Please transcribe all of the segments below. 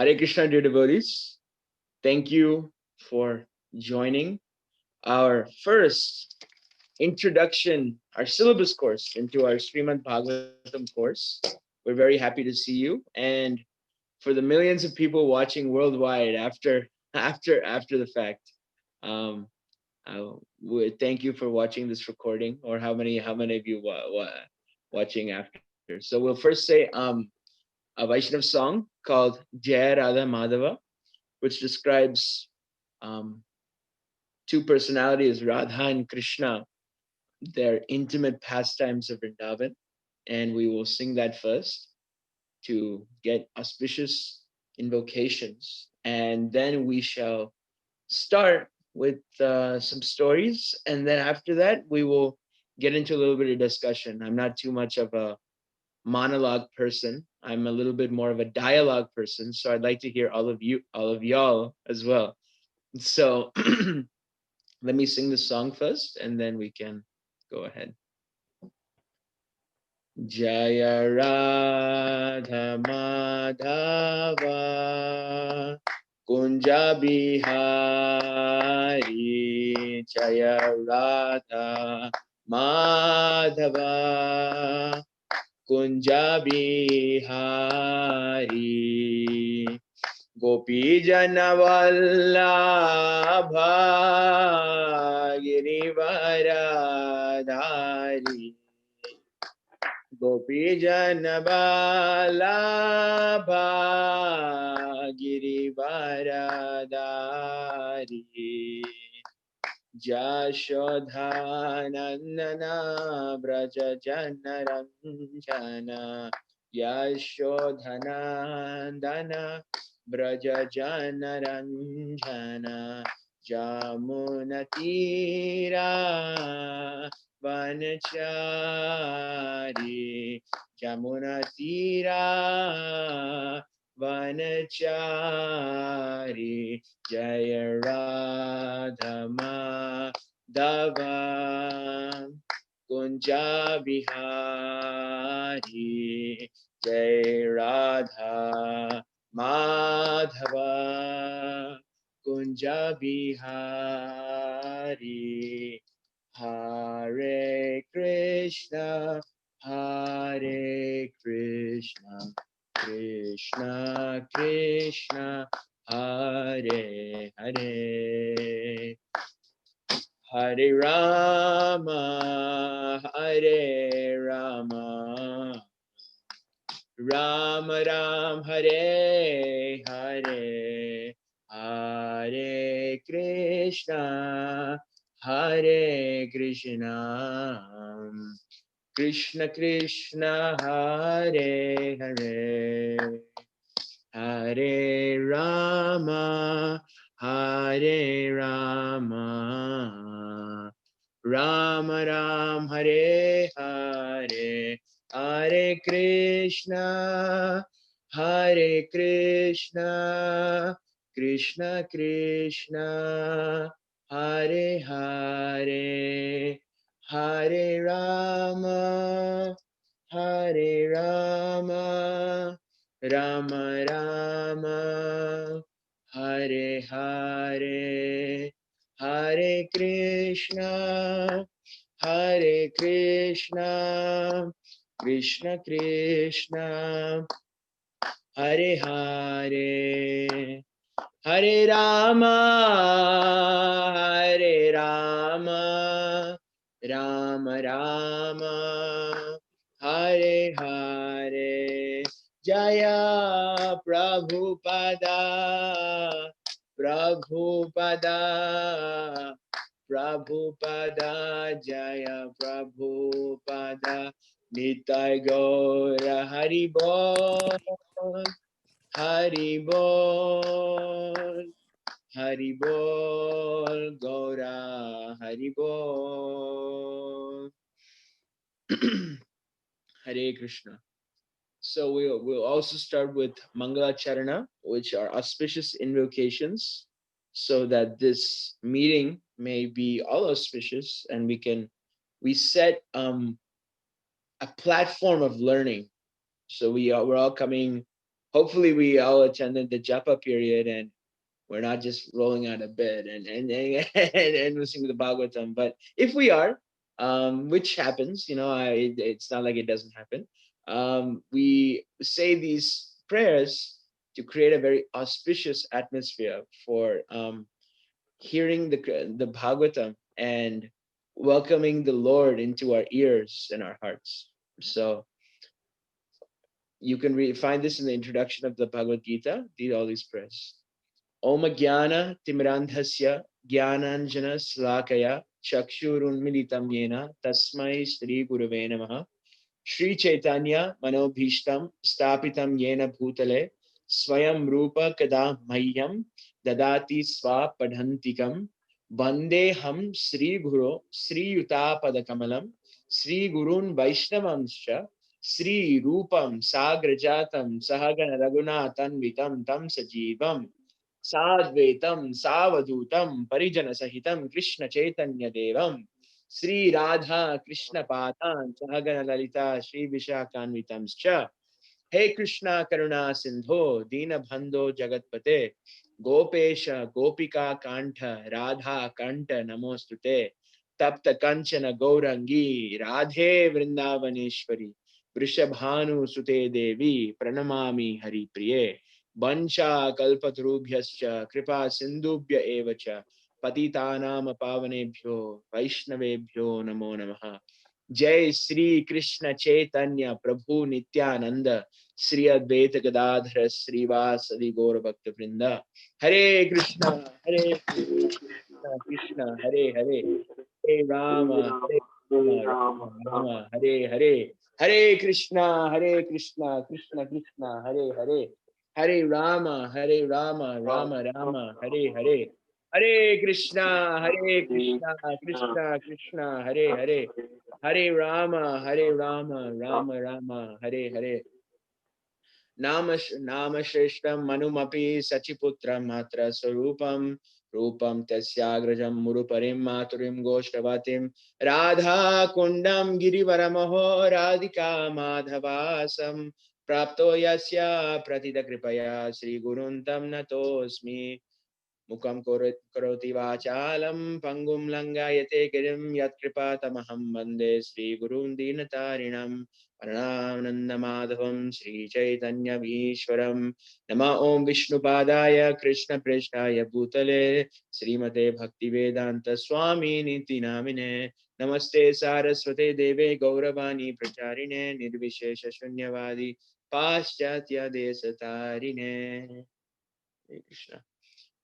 Hare Krishna, dear devotees. Thank you for joining our first introduction, our syllabus course into our Srimad Bhagavatam course. We're very happy to see you. And for the millions of people watching worldwide after the fact, um, would thank you for watching this recording, or how many of you watching after. So we'll first say a Vaishnav song called Jai Radha Madhava, which describes um, two personalities, Radha and Krishna, their intimate pastimes of Vrindavan. And we will sing that first to get auspicious invocations. And then we shall start with some stories. And then after that, we will get into a little bit of discussion. I'm not too much of a monologue person. I'm a little bit more of a dialogue person. So I'd like to hear all of y'all as well. So let me sing the song first and then we can go ahead. Jaya Radha Madhava Kunja Bihari Jaya Radha Madhava Kunja Bihari Gopi Janavallabha Girivaradhari Gopi Janavallabha Girivaradhari Jashodhanandana Braja Janaranjana Yashodhanandana Braja Janaranjana Jamunatira Vanachari Jamunatira Vanachari Jaya Radha Madhava Kunja Bihari Jai Radha Madhava Kunja Bihari Hare Krishna Hare Krishna Krishna Krishna Hare Hare Hare Rama Hare Rama Ram Ram Hare Hare Hare Krishna Hare Krishna Krishna Krishna Hare Hare Hare Rama Hare Rama Rama Ram Hare Hare Hare Krishna Krishna Krishna Hare Hare Hare Rama Rama Rama Hare Hare Hare Krishna Krishna Krishna Hare Hare Hare Rama Rama Rama Hare Hare Jaya Prabhupada Prabhupada Prabhupada Jaya Prabhupada Nitai Gaura Hari Bol Hari Bol Hari Bol Gaura Hari Bol Hare Krishna. So we'll also start with Mangala Charana, which are auspicious invocations, so that this meeting may be all auspicious and we set a platform of learning. So we're all coming hopefully we all attended the japa period, and we're not just rolling out of bed and listening to the Bhagavatam. But if we are, which happens, it's not like it doesn't happen. We say these prayers to create a very auspicious atmosphere for hearing the Bhagavatam and welcoming the Lord into our ears and our hearts. So you can find this in the introduction of the Bhagavad Gita. All these prayers. Om Jnana Timrandhasya Jnananjana Slakaya Chakshurunmilitam Yena Tasmai Shri Gurave Namaha. Shri Chaitanya Manobhishtam Stapitam Yena Bhutale Swayam Rupa Kada Mahyam Dadati Swa Padhantikam Bande Ham Sri Guru Sri Yuta Padakamalam Sri Gurun Vaishnavamscha Sri Rupam Sagrajatam Sahagana Raghunathan Vitam Tam Sajivam Sadvetam Savadutam Parijana Sahitam Krishna Chaitanya Devam Sri Radha Krishna Patan Sahagana Lalita Sri Vishakhanvitamscha. Hey Krishna Karuna Sindho Dina Bhando Jagatpate Gopesha Gopika Kantha Radha Kanta Namostute Tapta Kanchana Gaurangi Radhe Vrindavaneshwari Vrishabhanu Sute Devi Pranamami Hari Priye Bancha Kalpatarubhyascha Kripa Sindubhya Evacha Patitanam Pavanebhyo Vaishnavebhyo Namo Namaha. Jai Sri Krishna Chaitanya Prabhu Nityananda Sri Advaita Gadadhara Srivasadi Gaura Bhakta Vrinda. Hare Krishna, Hare Krishna, Krishna, Hare Hare, Hare Rama, Hare Rama, Rama Rama, Hare Hare, Hare Krishna, Krishna Krishna, Hare Hare, Hare Rama, Rama Rama, Hare Hare, Hare Krishna, Krishna Krishna, Hare Hare, Hare Rama, Rama Rama, Hare Hare. Namashreshtam Manumapi Sachiputram Matra Sarupam Rupam Tasyagrajam Muruparim Maturim Goshavatim Radha Kundam Girivaramaho Radhika Madhavasam Prapto Yasya Pratita Kripaya Sri Guruntam Natosmi Mukam Karoti Vachalam Pangum Langayate Girim Yatkripa Tamaham Bande Sri Gurun Dinatarinam Paranananda Madhavam Sri Chaitanya Vishwaram Nama Om Vishnupadaya Krishna Preshtaya Bhutale Srimate Bhaktivedanta Swami Niti Namine Namaste Saraswate Deve Gauravani Pracharine Nirvishesha Shunyavadi Paschatya Desatarine. Hare Krishna.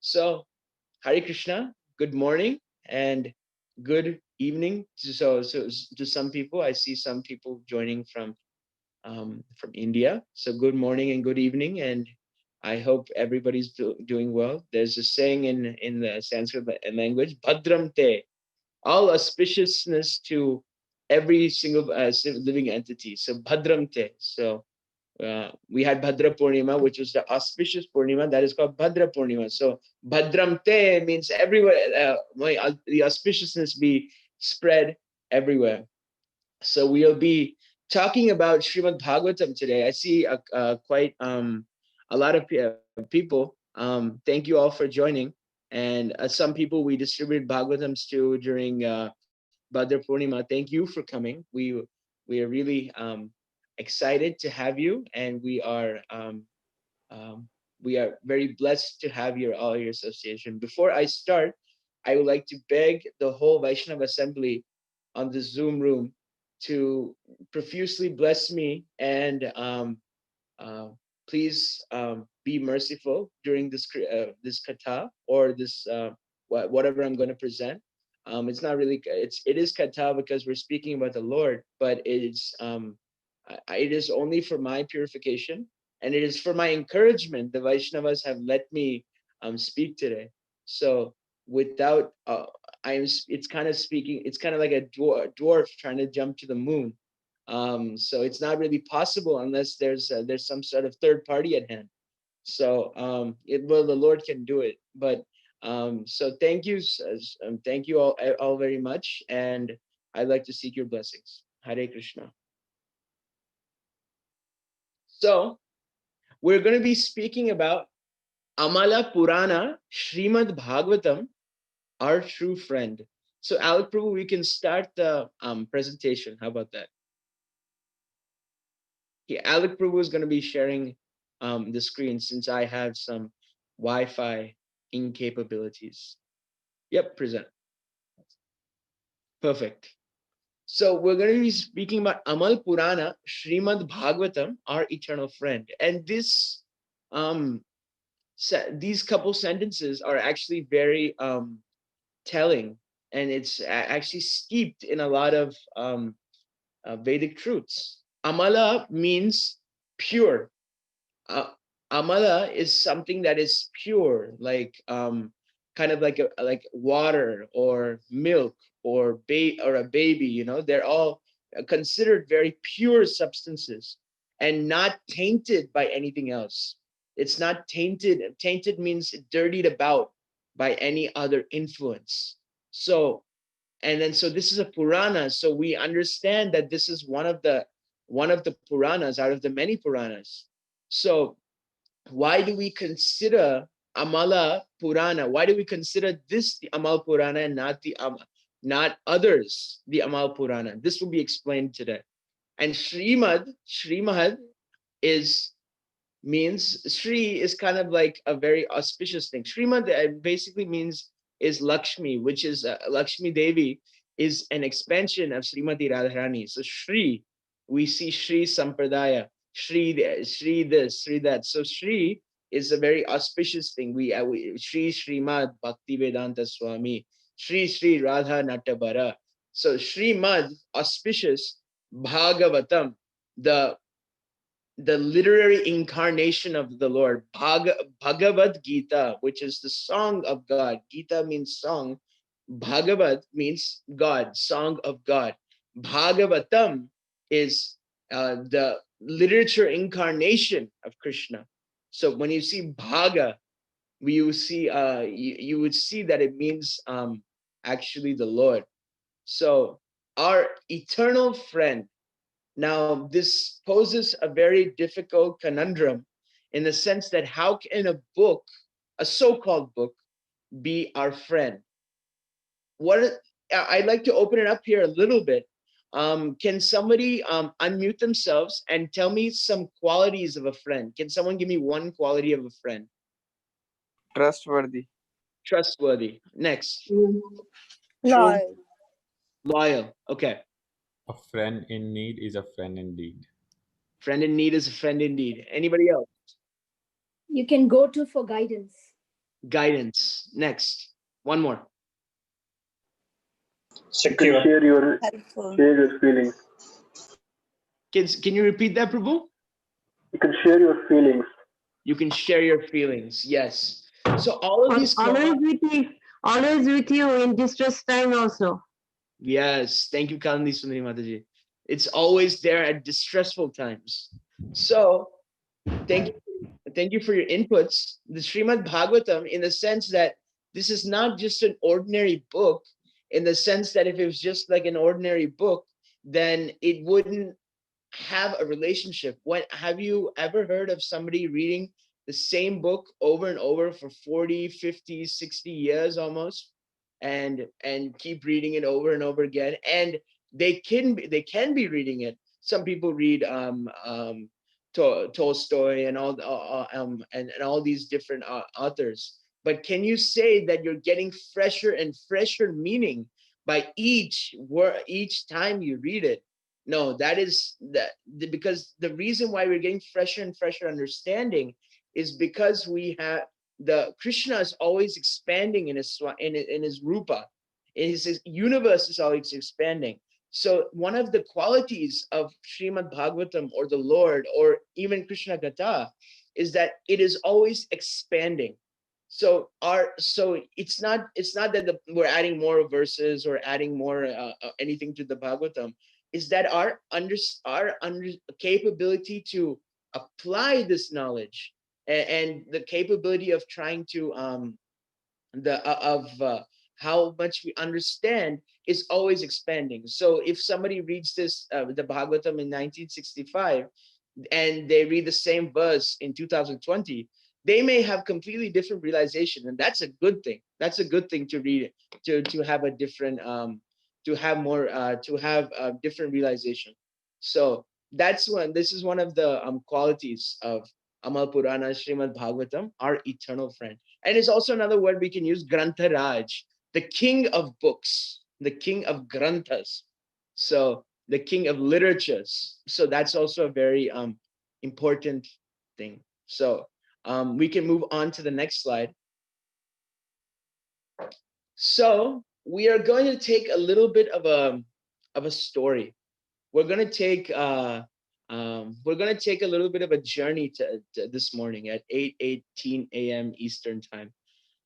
So, Hare Krishna, good morning and good evening. So to some people, I see some people joining from India. So good morning and good evening, and I hope everybody's doing well. There's a saying in the Sanskrit language, "Bhadram te," all auspiciousness to every single living entity. So Bhadram te. So we had Bhadra Purnima, which was the auspicious Purnima. That is called Bhadra Purnima. So Bhadram Te means everywhere. The auspiciousness be spread everywhere. So we'll be talking about Srimad Bhagavatam today. I see quite a lot of people. Thank you all for joining. And some people we distributed Bhagavatams to during Bhadra Purnima. Thank you for coming. We are really excited to have you, and um, we are very blessed to have all your association. Before I start, I would like to beg the whole Vaishnava assembly on the Zoom room to profusely bless me and uh, please be merciful during this kata or this whatever I'm going to present. It's not really it is kata because we're speaking about the Lord, but it is only for my purification and it is for my encouragement. The Vaishnavas have let me speak today. So without it's kind of speaking. It's kind of like a dwarf trying to jump to the moon. So it's not really possible unless there's some sort of third party at hand. So the Lord can do it. But so thank you all very much, and I'd like to seek your blessings. Hare Krishna. So we're going to be speaking about Amala Purana, Srimad Bhagavatam, our true friend. So, Alec Prabhu, we can start the presentation. How about that? Yeah, Alec Prabhu is going to be sharing the screen since I have some Wi-Fi incapabilities. Yep, present. Perfect. So we're going to be speaking about Amal Purana, Srimad Bhagavatam, our eternal friend. And this, these couple sentences are actually very telling, and it's actually steeped in a lot of Vedic truths. Amala means pure. uh, Amala is something that is pure, like kind of like water or milk or a baby. You know, they're all considered very pure substances and not tainted by anything else. It's not tainted. Tainted means dirtied about by any other influence. So, and then so this is a Purana, so we understand that this is one of the Puranas out of the many Puranas. So why do we consider Amala Purana? Why do we consider this the Amal Purana and not others the Amal Purana? This will be explained today. And Srimad is means Sri is kind of like a very auspicious thing. Srimad basically means is Lakshmi, which is Lakshmi Devi is an expansion of Srimati Radharani. So Sri, we see Sri Sampradaya, Sri this, Sri that. So Sri is a very auspicious thing. We Sri Srimad Bhakti Vedanta Swami, Sri Radha Nattabara. So Srimad, auspicious, Bhagavatam, the literary incarnation of the Lord, Bhagavad Gita, which is the song of God. Gita means song. Bhagavad means God, song of God. Bhagavatam is the literature incarnation of Krishna. So when you see Bhaga, you would see that it means actually the Lord. So our eternal friend. Now, this poses a very difficult conundrum in the sense that how can a book, a so-called book, be our friend? I'd like to open it up here a little bit. Can somebody unmute themselves and tell me some qualities of a friend? Can someone give me one quality of a friend? Trustworthy. Trustworthy. Next. Loyal. Loyal. Okay. A friend in need is a friend indeed. Friend in need is a friend indeed. Anybody else? You can go to for guidance. Guidance. Next. One more. Secure. Share your feelings. Can you repeat that, Prabhu? You can share your feelings. You can share your feelings. Yes. So all of these always with you in distress time also. Yes. Thank you, Kalani Sundari Mataji. It's always there at distressful times. So thank you for your inputs. The Srimad Bhagavatam, in the sense that this is not just an ordinary book, in the sense that if it was just like an ordinary book, then it wouldn't have a relationship. Have you ever heard of somebody reading the same book over and over for 40, 50, 60 years almost, and keep reading it over and over again? And they can be reading it. Some people read Tolstoy and all these different authors. But can you say that you're getting fresher and fresher meaning by each time you read it? No, because the reason why we're getting fresher and fresher understanding is because we have the Krishna is always expanding in his rupa, in his universe is always expanding. So one of the qualities of Srimad Bhagavatam or the Lord or even Krishna Gatha is that it is always expanding. So it's not that we're adding more verses or adding more anything to the Bhagavatam. Is that our capability to apply this knowledge and the capability of trying to how much we understand is always expanding. So if somebody reads this the Bhagavatam in 1965, and they read the same verse in 2020, they may have completely different realization, and that's a good thing. That's a good thing to read, to have a different to have more to have a different realization. So this is one of the qualities of Amal Purana, Srimad Bhagavatam, our eternal friend. And it's also another word we can use, Grantharaj, the king of books, the king of granthas. So the king of literatures. So that's also a very important thing. So we can move on to the next slide. So we are going to take a little bit of a story. We're going to take a little bit of a journey to this morning at 8:18 a.m. Eastern time.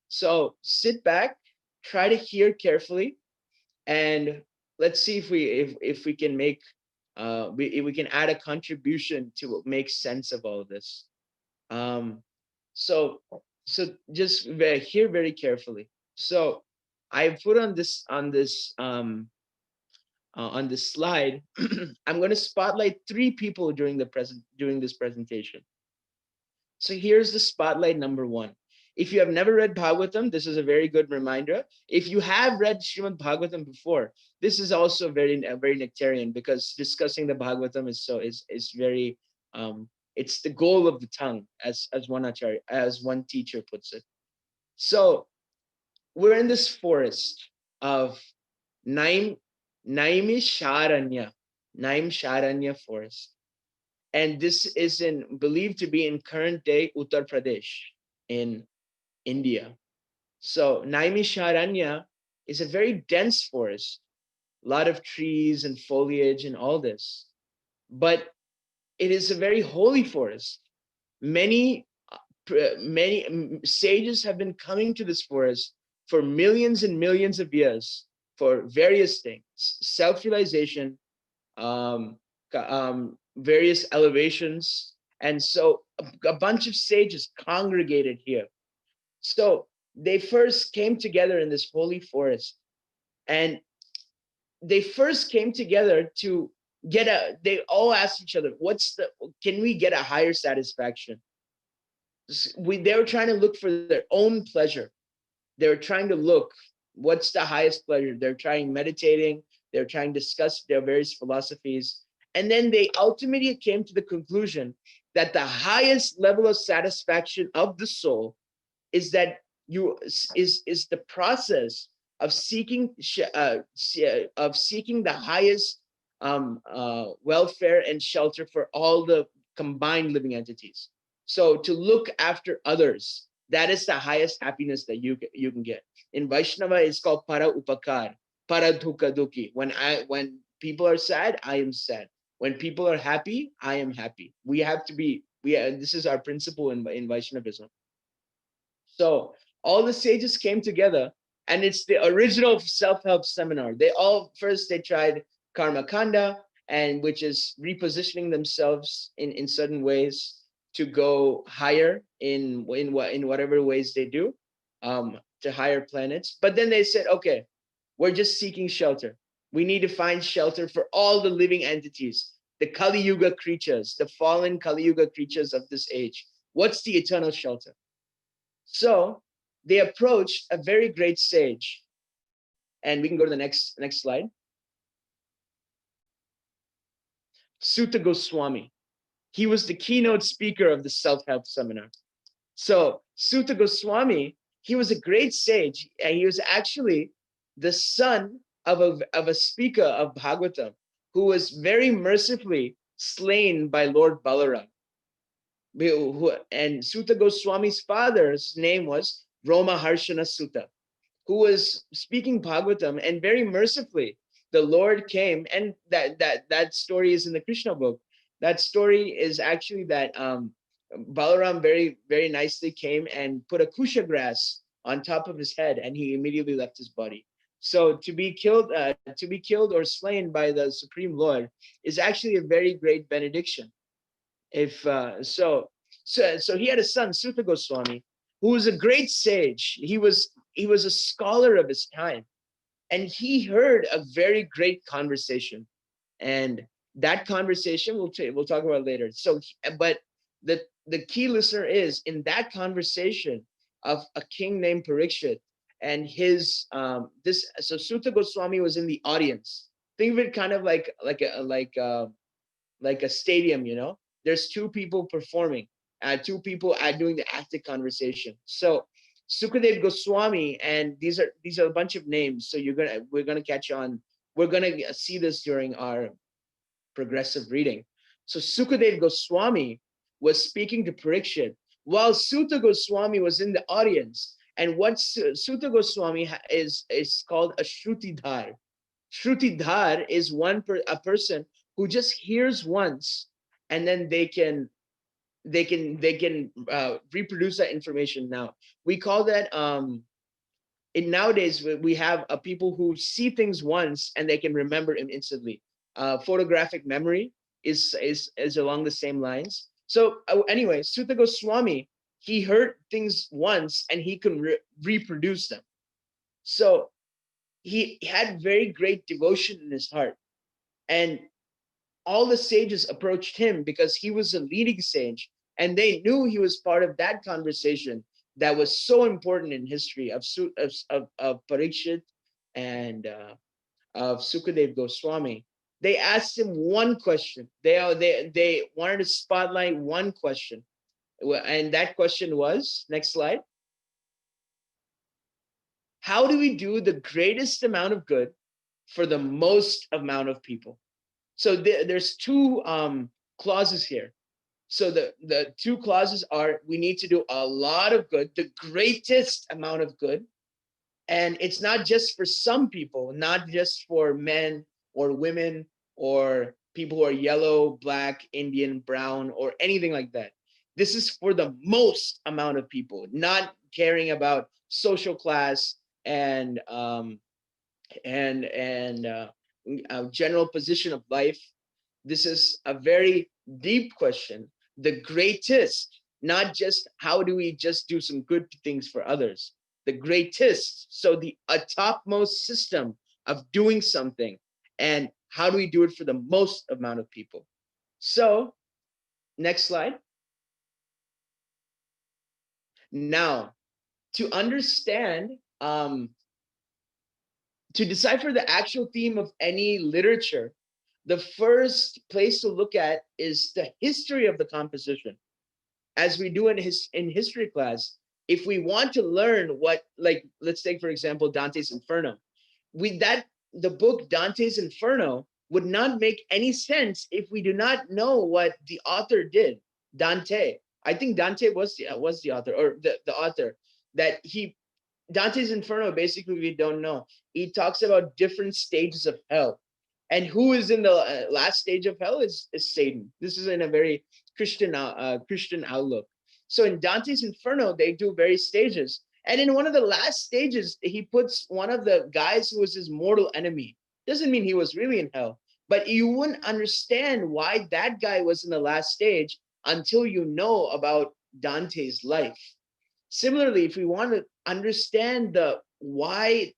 So sit back, try to hear carefully, and let's see if we can make if we can add a contribution to make sense of all of this. Um, so just hear very carefully. So I put on this slide. I'm going to spotlight 3 people during this presentation. So here's the spotlight number 1. If you have never read Bhagavatam, this is a very good reminder. If you have read Srimad Bhagavatam before, this is also very nectarian, because discussing the Bhagavatam is very it's the goal of the tongue, as one teacher puts it. So we're in this forest of Naimisharanya forest. And this is believed to be in current day Uttar Pradesh in India. So Naimisharanya is a very dense forest, a lot of trees and foliage and all this. But it is a very holy forest. Many sages have been coming to this forest for millions and millions of years for various things, self-realization, various elevations. And so a bunch of sages congregated here. So they first came together in this holy forest, and they first came together to they all asked each other, can we get a higher satisfaction? They were trying to look for their own pleasure. They were trying to look, what's the highest pleasure? They're trying meditating. They're trying to discuss their various philosophies. And then they ultimately came to the conclusion that the highest level of satisfaction of the soul is that is the process of seeking the highest welfare and shelter for all the combined living entities. So to look after others, that is the highest happiness that you can get. In Vaishnava, it's called para upakar, para dukha dukhi. When people are sad, I am sad. When people are happy, I am happy. We have to be. This is our principle in Vaishnavism. So all the sages came together, and it's the original self-help seminar. They tried karma kanda, and which is repositioning themselves in certain ways to go higher in whatever ways they do, to higher planets. But then they said, okay, we're just seeking shelter. We need to find shelter for all the living entities, the Kali Yuga creatures, the fallen Kali Yuga creatures of this age. What's the eternal shelter? So they approached a very great sage, and we can go to the next slide. Sutta Goswami. He was the keynote speaker of the self-help seminar. So Sutta Goswami, he was a great sage, and he was actually the son of a speaker of Bhagavatam, who was very mercifully slain by Lord Balaram. And Sutta Goswami's father's name was Roma Harshana Sutta, who was speaking Bhagavatam, and very mercifully the Lord came, and that story is in the Krishna book. That story is actually that Balaram very, very nicely came and put a kusha grass on top of his head, and he immediately left his body. So to be killed or slain by the Supreme Lord is actually a very great benediction. So he had a son, Sutta Goswami, who was a great sage. He was a scholar of his time, and he heard a very great conversation. And That conversation we'll talk about later. So, but the key listener is in that conversation of a king named Parikshit and his this. So Suta Goswami was in the audience. Think of it kind of like a stadium, you know. There's two people performing, two people doing the active conversation. So Sukadev Goswami, and these are a bunch of names. So we're gonna catch on. We're gonna see this during our progressive reading. So Sukadev Goswami was speaking to Parikshit while Suta Goswami was in the audience. And what Suta Goswami is called a Shrutidhar. Shrutidhar is a person who just hears once, and then they can reproduce that information. Now we call that in nowadays we have people who see things once and they can remember them instantly. Photographic memory is along the same lines. So anyway, Suta Goswami, he heard things once and he can reproduce them. So he had very great devotion in his heart, and all the sages approached him because he was a leading sage, and they knew he was part of that conversation that was so important in history of Parikshit and of Sukadev Goswami. They asked him one question. They wanted to spotlight one question, and that question was, next slide. How do we do the greatest amount of good for the most amount of people? So there's two clauses here. So the two clauses are, we need to do a lot of good, the greatest amount of good. And it's not just for some people, not just for men or women or people who are yellow, black, Indian, brown, or anything like that. This is for the most amount of people, not caring about social class and general position of life. This is a very deep question. The greatest, not just how do we just do some good things for others. The greatest, so the topmost system of doing something, and how do we do it for the most amount of people? So, next slide. Now, to understand, to decipher the actual theme of any literature, the first place to look at is the history of the composition. As we do in history class, if we want to learn what, like, let's take for example Dante's Inferno. The book Dante's Inferno would not make any sense if we do not know what the author did. Dante, I think Dante was the author, or the author, that he Dante's Inferno, basically, we don't know. He talks about different stages of hell. And who is in the last stage of hell is Satan. This is in a very Christian outlook. So in Dante's Inferno, they do various stages. And in one of the last stages, he puts one of the guys who was his mortal enemy. Doesn't mean he was really in hell, but you wouldn't understand why that guy was in the last stage until you know about Dante's life. Similarly, if we want to understand the why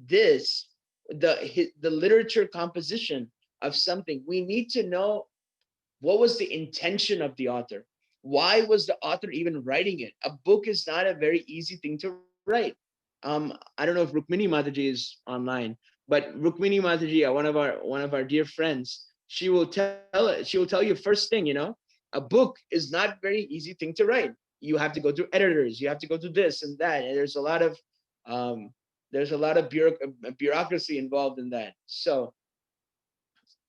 this, the literature composition of something, we need to know what was the intention of the author. Why was the author even writing it? A book is not a very easy thing to write. I don't know if Rukmini Mataji is online, but Rukmini Mataji, one of our dear friends, she will tell you first thing, you know, a book is not very easy thing to write. You have to go through editors, you have to go through this and that, and there's a lot of bureaucracy involved in that. So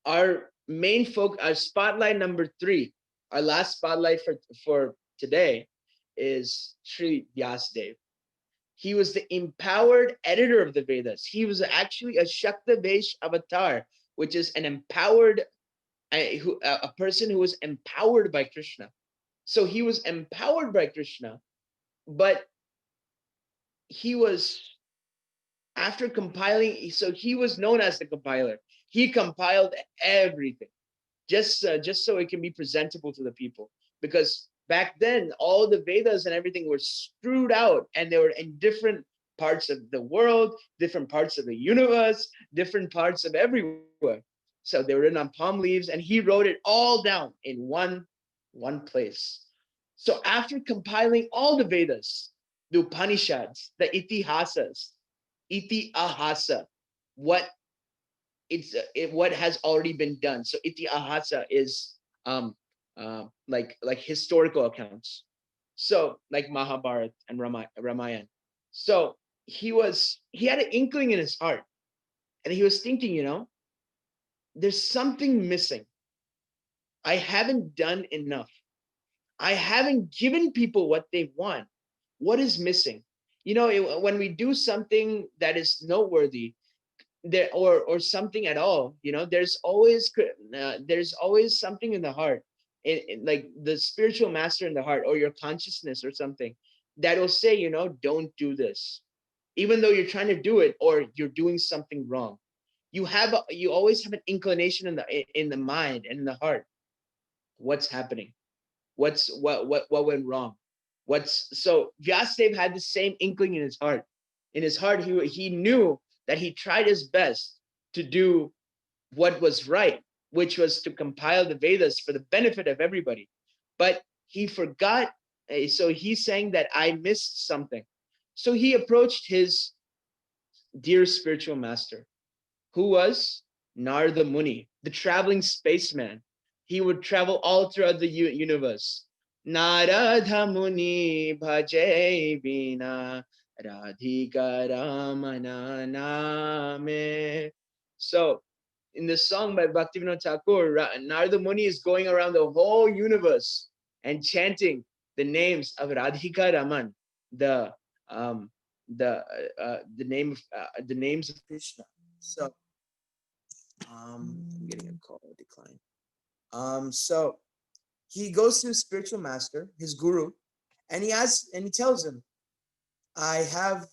our our spotlight number 3, our last spotlight for today, is Sri Vyasdev. He was the empowered editor of the Vedas. He was actually a Shaktavesh avatar, which is an empowered, a person who was empowered by Krishna. So he was empowered by Krishna, but he was, after compiling, so he was known as the compiler. He compiled everything just so it can be presentable to the people, because back then all the Vedas and everything were screwed out, and they were in different parts of the world, different parts of the universe, different parts of everywhere. So they were written on palm leaves, and he wrote it all down in one place. So after compiling all the Vedas, the Upanishads, the Itihasas, Itihasa, what what has already been done. So Itihasa is like historical accounts. So like Mahabharata and Ramayana. So he had an inkling in his heart, and he was thinking, there's something missing. I haven't done enough. I haven't given people what they want. What is missing? When we do something that is noteworthy, there or something at all, there's always something in the heart, like the spiritual master in the heart, or your consciousness or something, that will say, don't do this, even though you're trying to do it, or you're doing something wrong. You always have an inclination in the mind and in the heart. What's happening? What went wrong? So Vyasadeva had the same inkling in his heart. In his heart, he knew that he tried his best to do what was right, which was to compile the Vedas for the benefit of everybody. But he forgot. So he's saying that I missed something. So he approached his dear spiritual master, who was Narada Muni, the traveling spaceman. He would travel all throughout the universe. Narada Muni bhaje bina radhika ramana name. So in the song by Bhaktivinoda Thakur, Narada Muni is going around the whole universe and chanting the names of Radhika Raman, the the names of Krishna. So I'm getting a call decline. So he goes to his spiritual master, his guru, and he tells him, I'm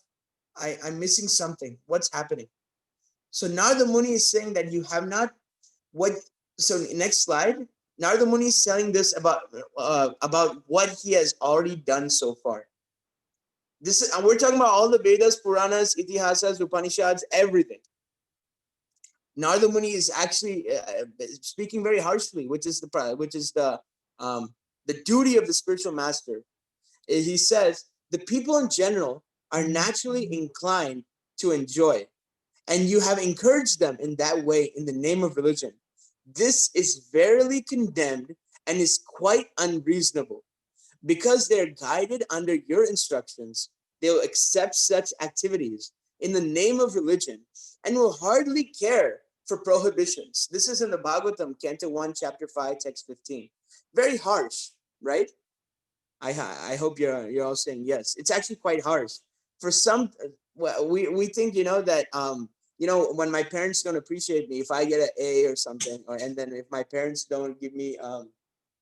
missing something. What's happening? So Narada Muni is saying that you have not so next slide, Narada Muni is telling this about what he has already done so far. We're talking about all the Vedas, Puranas, Itihasas, Upanishads, everything. Narada Muni is actually speaking very harshly, which is the duty of the spiritual master. He says the people in general are naturally inclined to enjoy, and you have encouraged them in that way in the name of religion. This is verily condemned and is quite unreasonable. Because they're guided under your instructions, they will accept such activities in the name of religion and will hardly care for prohibitions. This is in the Bhagavatam, Canto 1, Chapter 5, Text 15. Very harsh, right? I hope you're all saying yes. It's actually quite harsh. For some, we think, that, when my parents don't appreciate me, if I get an A or something, and then if my parents don't give me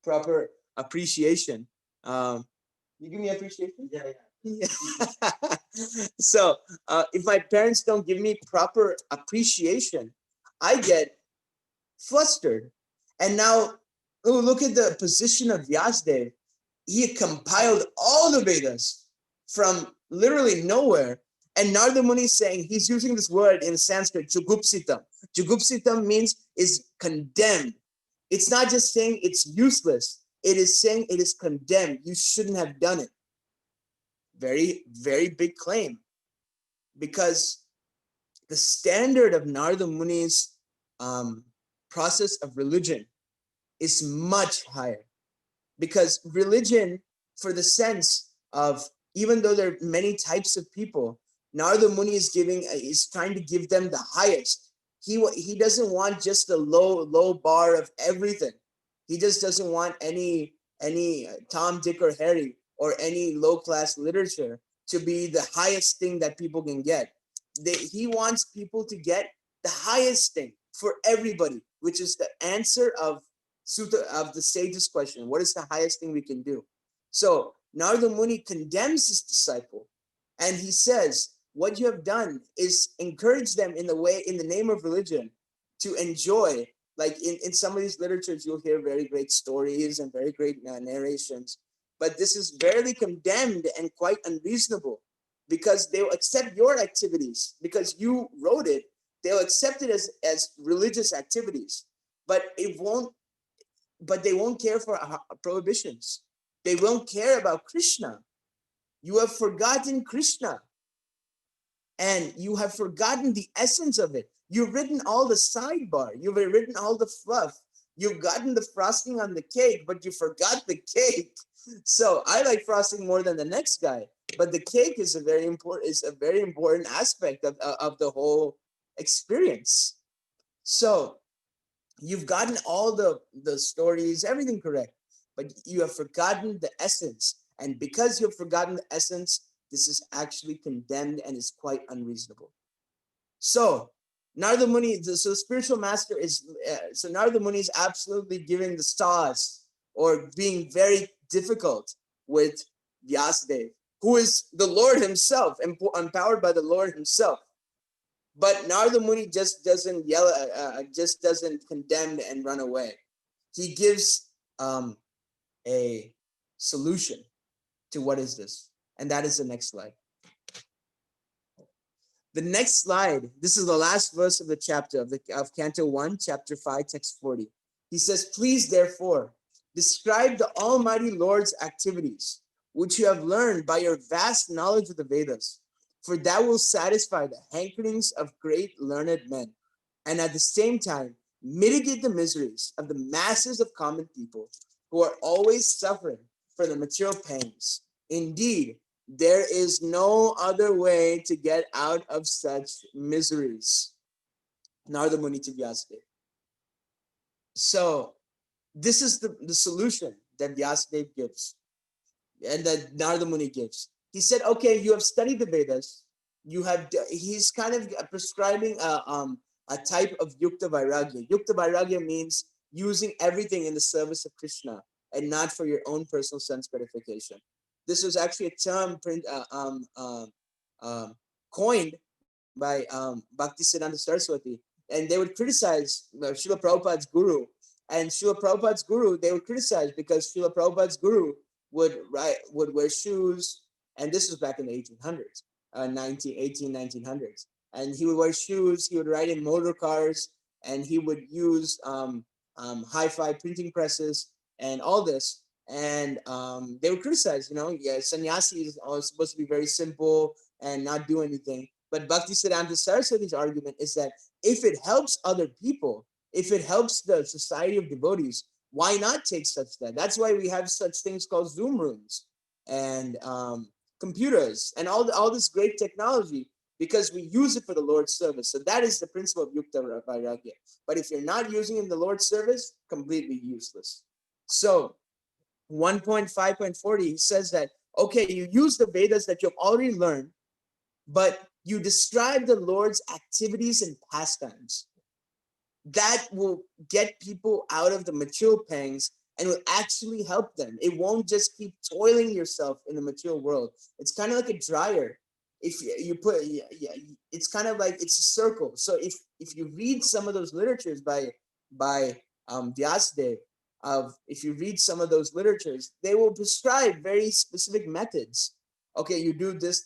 proper appreciation, you give me appreciation? Yeah. So if my parents don't give me proper appreciation, I get flustered. And now, look at the position of Vyasadeva. He compiled all the Vedas from literally nowhere. And Narada Muni is saying, he's using this word in Sanskrit, jugupsitam. Jugupsitam means is condemned. It's not just saying it's useless. It is saying it is condemned. You shouldn't have done it. Very, very big claim. Because the standard of Narada Muni's process of religion is much higher. Because religion, for the sense of, even though there are many types of people, Narada Muni is trying to give them the highest. He doesn't want just the low bar of everything. He just doesn't want any Tom, Dick, or Harry or any low class literature to be the highest thing that people can get. He wants people to get the highest thing for everybody, which is the answer of the sage's question. What is the highest thing we can do? So Narada Muni condemns his disciple, and he says, what you have done is encourage them in the name of religion to enjoy. Like in some of these literatures, you'll hear very great stories and very great narrations, but this is verily condemned and quite unreasonable, because they will accept your activities because you wrote it. they'll accept it as religious activities, but they won't care for prohibitions. They won't care about Krishna. You have forgotten Krishna, and you have forgotten the essence of it. You've written all the sidebar. You've written all the fluff. You've gotten the frosting on the cake, but you forgot the cake. So I like frosting more than the next guy, but the cake is a very important aspect of the whole experience. So you've gotten all the stories, everything correct, but you have forgotten the essence. And because you have forgotten the essence, this is actually condemned and is quite unreasonable. So Narada Muni, so spiritual master is, so Narada Muni is absolutely giving the stars or being very difficult with Vyasadeva, who is the Lord himself, empowered by the Lord himself. But Narada Muni just doesn't yell, just doesn't condemn and run away. He gives a solution to what is this, and that is the next slide. The next slide, this is the last verse of the chapter of Canto 1, Chapter 5, Text 40. He says, please, therefore, describe the Almighty Lord's activities, which you have learned by your vast knowledge of the Vedas, for that will satisfy the hankerings of great learned men, and at the same time, mitigate the miseries of the masses of common people who are always suffering for the material pangs. Indeed, there is no other way to get out of such miseries. Narada Muni to Vyasadeva. So this is the solution that Vyasadeva gives and that Narada Muni gives. He said, okay, you have studied the Vedas. He's kind of prescribing a type of Yukta Vairagya. Yukta Vairagya means using everything in the service of Krishna and not for your own personal sense gratification. This was actually a term coined by Bhaktisiddhanta Saraswati, and they would criticize Srila Prabhupada's guru. And Srila Prabhupada's guru, they would criticize because Srila Prabhupada's guru would wear shoes, and this was back in the 1800s, 1900s. And he would wear shoes, he would ride in motor cars, and he would use hi-fi printing presses and all this. And they would criticize, sannyasi is supposed to be very simple and not do anything. But Bhaktisiddhanta Saraswati's argument is that if it helps other people, if it helps the society of devotees, why not take such steps? That's why we have such things called Zoom rooms and computers and all this great technology, because we use it for the Lord's service. So that is the principle of Yukta Vairagya. But if you're not using it in the Lord's service, completely useless. So 1.5.40, he says that, okay, you use the Vedas that you've already learned, but you describe the Lord's activities and pastimes. That will get people out of the material pangs and will actually help them. It won't just keep toiling yourself in the material world. It's kind of like a dryer. If you put, it's kind of like it's a circle. So if you read some of those literatures by Vyasadeva, if you read some of those literatures, they will prescribe very specific methods. Okay, you do this,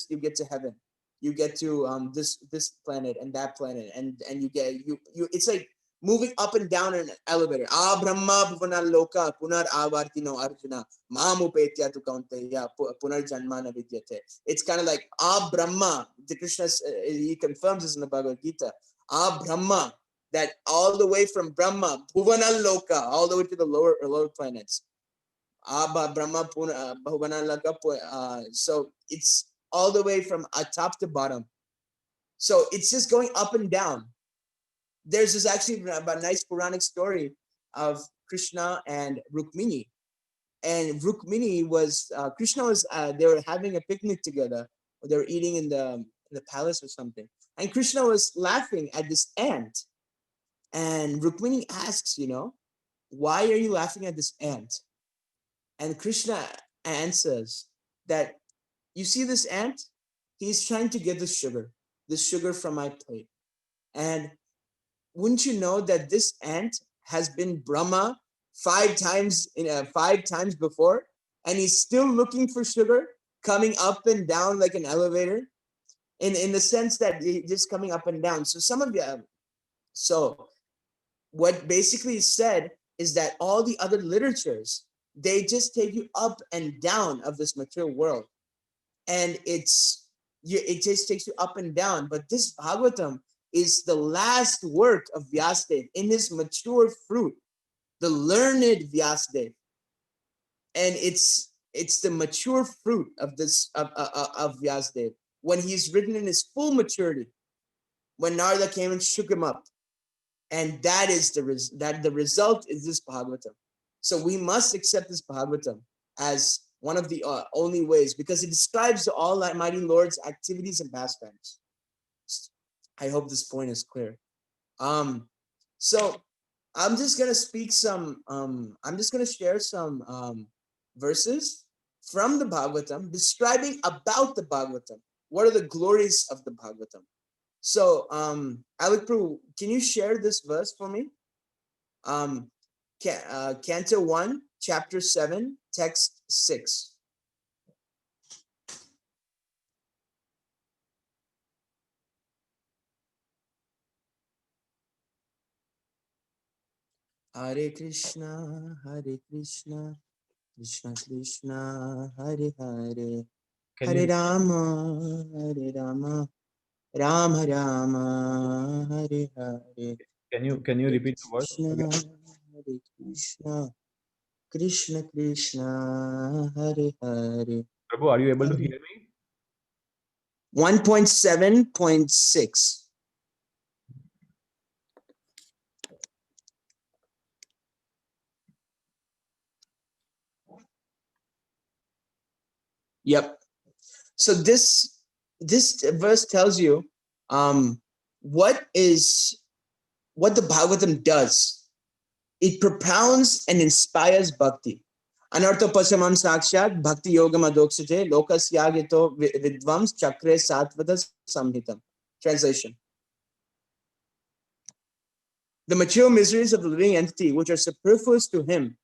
you get to heaven. You get to this planet and that planet, and you get you. It's like moving up and down in an elevator. Brahma bhuvana loka punar avartino arjuna mamupetya tu kaunteya punar janmana vidyate. It's kind of like Brahma. The Krishna he confirms this in the Bhagavad Gita. Brahma, that all the way from Brahma bhuvana loka all the way to the lower planets. Brahma bhuvana loka. So it's all the way from top to bottom. So it's just going up and down. There's this actually a nice Puranic story of Krishna and Rukmini. And Rukmini was, Krishna was, they were having a picnic together. Or they were eating in the palace or something. And Krishna was laughing at this ant. And Rukmini asks, why are you laughing at this ant? And Krishna answers that, you see this ant? He's trying to get the sugar from my plate. And wouldn't you know that this ant has been Brahma 5 times before, and he's still looking for sugar, coming up and down like an elevator? in the sense that just coming up and down. So some of you, so what basically is said is that all the other literatures, they just take you up and down of this material world, and it just takes you up and down. But this Bhagavatam is the last work of Vyasadeva in his mature fruit, the learned Vyasadeva, and it's the mature fruit of this of Vyasadeva when he's written in his full maturity, when Narada came and shook him up, and that is the result is this Bhagavatam. So we must accept this Bhagavatam as one of the only ways, because it describes the Almighty Lord's activities and pastimes. I hope this point is clear. So I'm just gonna speak some. I'm just gonna share some verses from the Bhagavatam describing about the Bhagavatam. What are the glories of the Bhagavatam? So, Alec Prabhu, can you share this verse for me? Canto 1, chapter 7, text 6. Hare Krishna, Krishna Krishna, Hare Hare, Can Hare you Rama, Rama Rama, Hare Hare, can you Hare repeat the verse Krishna, again? Hare Krishna, Krishna Krishna, Hare Hare, Prabhu, are you able to Hare hear me? 1.7.6. Yep. So this verse tells you what the Bhagavatam does. It propounds and inspires bhakti. Anartha pasamam sakshat bhakti yogam adoksate lokas yagito vidvams chakre satvada samhitam. Translation. The material miseries of the living entity, which are superfluous to him,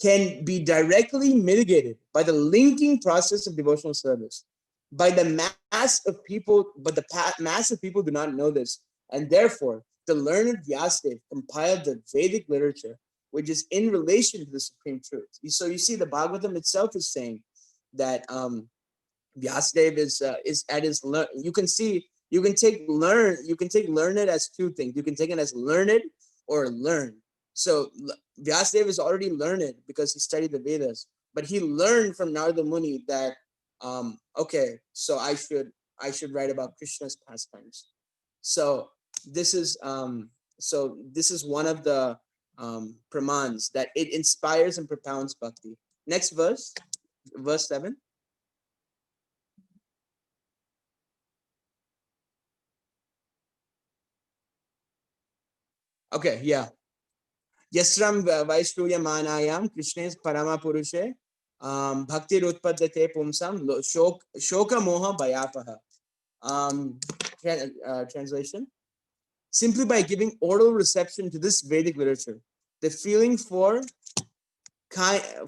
can be directly mitigated by the linking process of devotional service. By the mass of people, but the mass of people do not know this. And therefore, the learned Vyasadeva compiled the Vedic literature, which is in relation to the supreme truth. So you see, the Bhagavatam itself is saying that Vyasadeva is at his learn. You can see you can take learned as two things. You can take it as learned or learn. So Vyasadeva is already learned because he studied the Vedas, but he learned from Narada Muni that okay, so I should write about Krishna's pastimes. So this is one of the pramans that it inspires and propounds bhakti. Next verse, verse 7. Okay, yeah. Yasram Vaishruya Manayam Krishna's Parama Purushe Bhakti Rutpadate Pumsam Shoka Moha Bayapaha. Translation. Simply by giving oral reception to this Vedic literature, the feeling for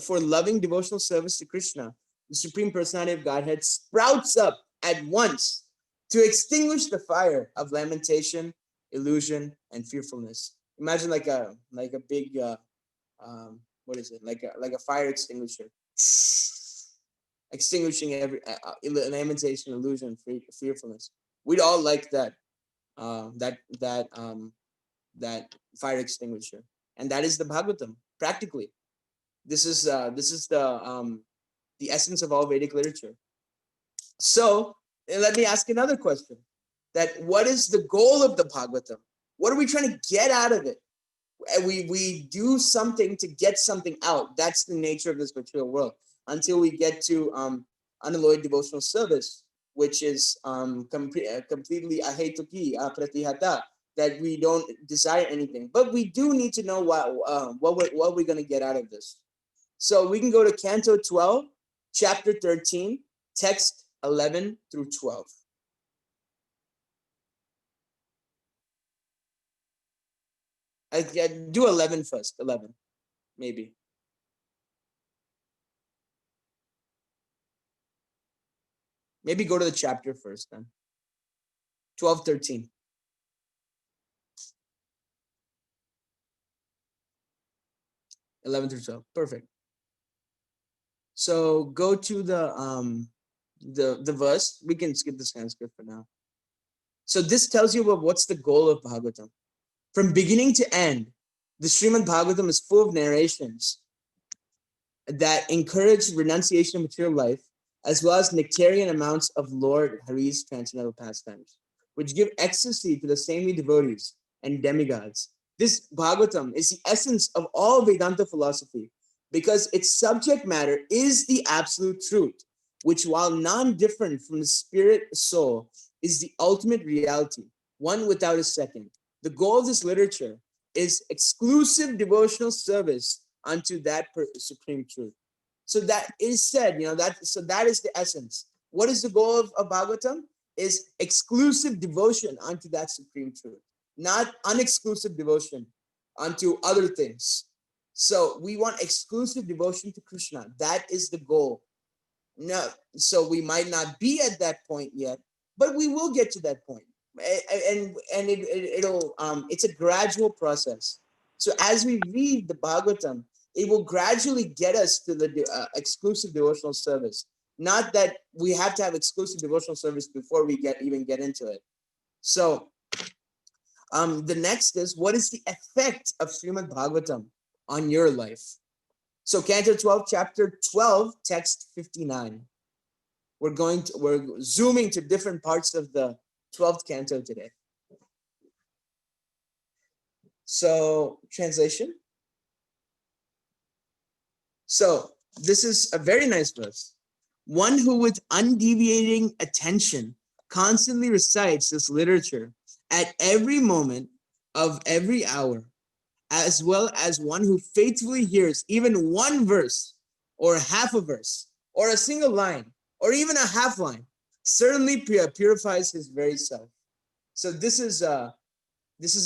loving devotional service to Krishna, the Supreme Personality of Godhead, sprouts up at once to extinguish the fire of lamentation, illusion, and fearfulness. Imagine like a big what is it, like a fire extinguisher, extinguishing every lamentation, illusion, fearfulness. We'd all like that that fire extinguisher, and that is the Bhagavatam. Practically, this is the essence of all Vedic literature. So let me ask another question: that what is the goal of the Bhagavatam? What are we trying to get out of it? We do something to get something out. That's the nature of this material world. Until we get to unalloyed devotional service, which is completely ahetuki, pratihata, that we don't desire anything. But we do need to know what we're going to get out of this. So we can go to Canto 12, chapter 13, text 11 through 12. I do 11 first. 11, maybe. Maybe go to the chapter first then. 12, 13. 11 through 12. Perfect. So go to the verse. We can skip the Sanskrit for now. So this tells you about what's the goal of Bhagavatam. From beginning to end, the Srimad Bhagavatam is full of narrations that encourage renunciation of material life, as well as nectarian amounts of Lord Hari's transcendental pastimes, which give ecstasy to the saintly devotees and demigods. This Bhagavatam is the essence of all Vedanta philosophy because its subject matter is the absolute truth, which, while non-different from the spirit soul, is the ultimate reality, one without a second. The goal of this literature is exclusive devotional service unto that supreme truth. So that is said, that is the essence. What is the goal of Bhagavatam? Is exclusive devotion unto that supreme truth, not unexclusive devotion unto other things. So we want exclusive devotion to Krishna. That is the goal. No, so we might not be at that point yet, but we will get to that point. And it'll it's a gradual process. So as we read the Bhagavatam, it will gradually get us to the exclusive devotional service. Not that we have to have exclusive devotional service before we even get into it. So the next is, what is the effect of Srimad Bhagavatam on your life? So Canto 12, chapter 12, text 59. We're zooming to different parts of the 12th canto today. So translation. So this is a very nice verse. One who with undeviating attention constantly recites this literature at every moment of every hour, as well as one who faithfully hears even one verse or half a verse or a single line or even a half line, certainly purifies his very self. So this is a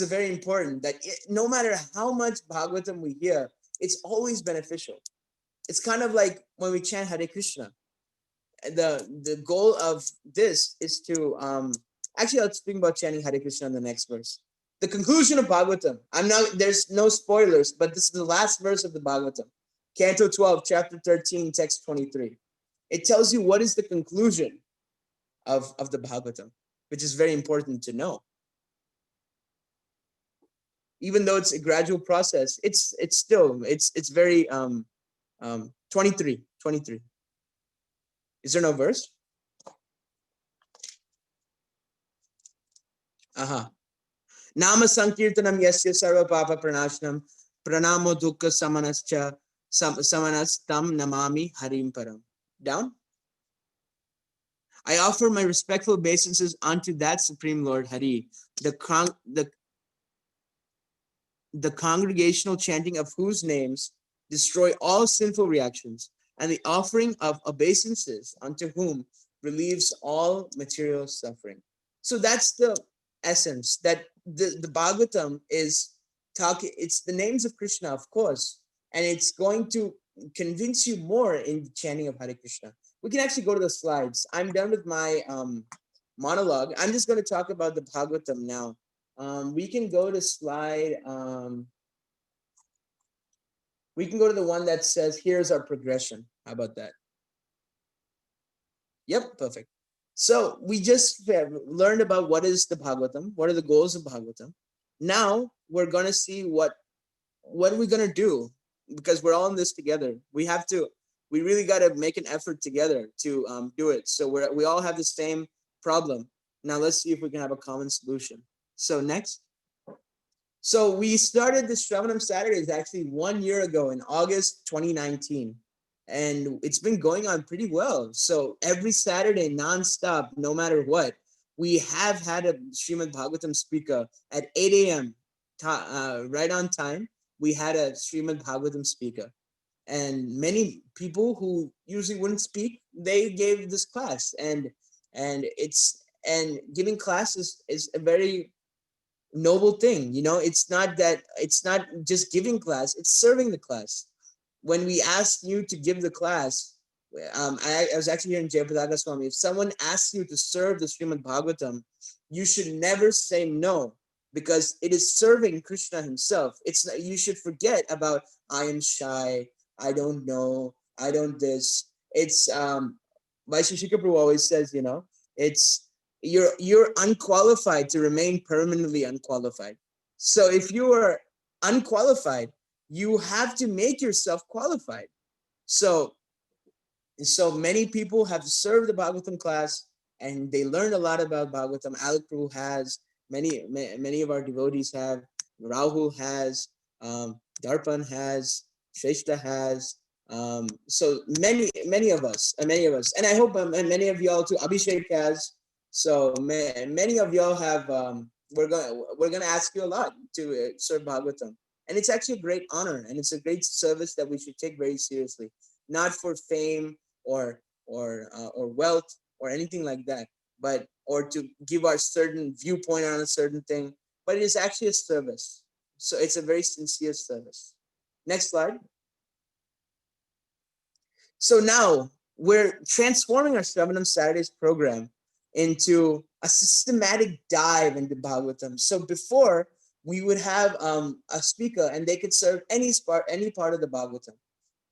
very important, that no matter how much Bhagavatam we hear, it's always beneficial. It's kind of like when we chant Hare Krishna. The goal of this is to actually, I'll speak about chanting Hare Krishna in the next verse. The conclusion of Bhagavatam. There's no spoilers, but this is the last verse of the Bhagavatam. Canto 12, chapter 13, text 23. It tells you what is the conclusion of the Bhagavatam, which is very important to know. Even though it's a gradual process, it's still very 23. Is there no verse? Aha. Nama Sankirtanam Yasya Sarva Papa Pranashanam Pranamo Dukkha Samanascha Samanastam Namami Harim Param. Down. I offer my respectful obeisances unto that Supreme Lord Hari, the congregational chanting of whose names destroy all sinful reactions, and the offering of obeisances unto whom relieves all material suffering. So that's the essence, that the Bhagavatam is talking, it's the names of Krishna, of course, and it's going to convince you more in the chanting of Hare Krishna. We can actually go to the slides. I'm done with my monologue. I'm just going to talk about the Bhagavatam now. We can go to slide, we can go to the one that says, here's our progression. How about that? Yep, perfect. So we just learned about what is the Bhagavatam, what are the goals of Bhagavatam. Now we're going to see what are we going to do, because we're all in this together. We really got to make an effort together to do it. So we all have the same problem. Now let's see if we can have a common solution. So next. So we started the Sravanam Saturdays actually 1 year ago in August 2019. And it's been going on pretty well. So every Saturday, nonstop, no matter what, we have had a Srimad Bhagavatam speaker at 8 a.m. Right on time. We had a Srimad Bhagavatam speaker. And many people who usually wouldn't speak, they gave this class. And giving classes is a very noble thing. It's not just giving class, it's serving the class. When we ask you to give the class, I was actually hearing Jayapataka Swami, if someone asks you to serve the Srimad Bhagavatam, you should never say no, because it is serving Krishna himself. You should forget about, I am shy, I don't know, I don't this. It's Vaisheshika Prabhu always says, it's you're unqualified to remain permanently unqualified. So if you are unqualified, you have to make yourself qualified. So many people have served the Bhagavatam class, and they learned a lot about Bhagavatam. Alec Prabhu has, many of our devotees have, Rahul has, Darpan has, Shrestha has. So many of us, and I hope many of y'all too. Abhishek has. So many of y'all have. We're gonna ask you a lot to serve Bhagavatam, and it's actually a great honor, and it's a great service that we should take very seriously, not for fame or wealth or anything like that, but or to give our certain viewpoint on a certain thing, but it is actually a service. So it's a very sincere service. Next slide. So now we're transforming our Sravanam Saturdays program into a systematic dive into Bhagavatam. So before, we would have a speaker, and they could serve any part of the Bhagavatam.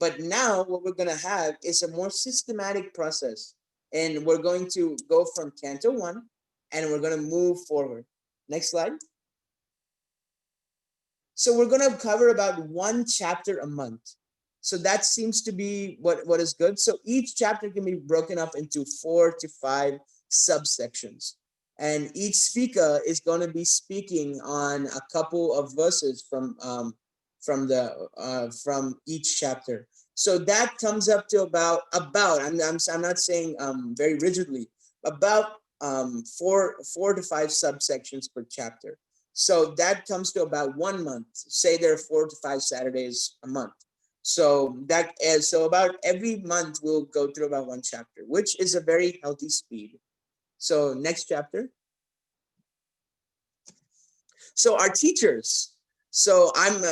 But now what we're going to have is a more systematic process. And we're going to go from Canto 1, and we're going to move forward. Next slide. So we're going to cover about one chapter a month. So that seems to be what is good. So each chapter can be broken up into 4 to 5 subsections. And each speaker is going to be speaking on a couple of verses from each chapter. So that comes up to about I'm not saying very rigidly, about 4 to 5 subsections per chapter. So that comes to about 1 month. Say there are 4 to 5 Saturdays a month. So about every month we'll go through about one chapter, which is a very healthy speed. So next chapter. So our teachers. So I'm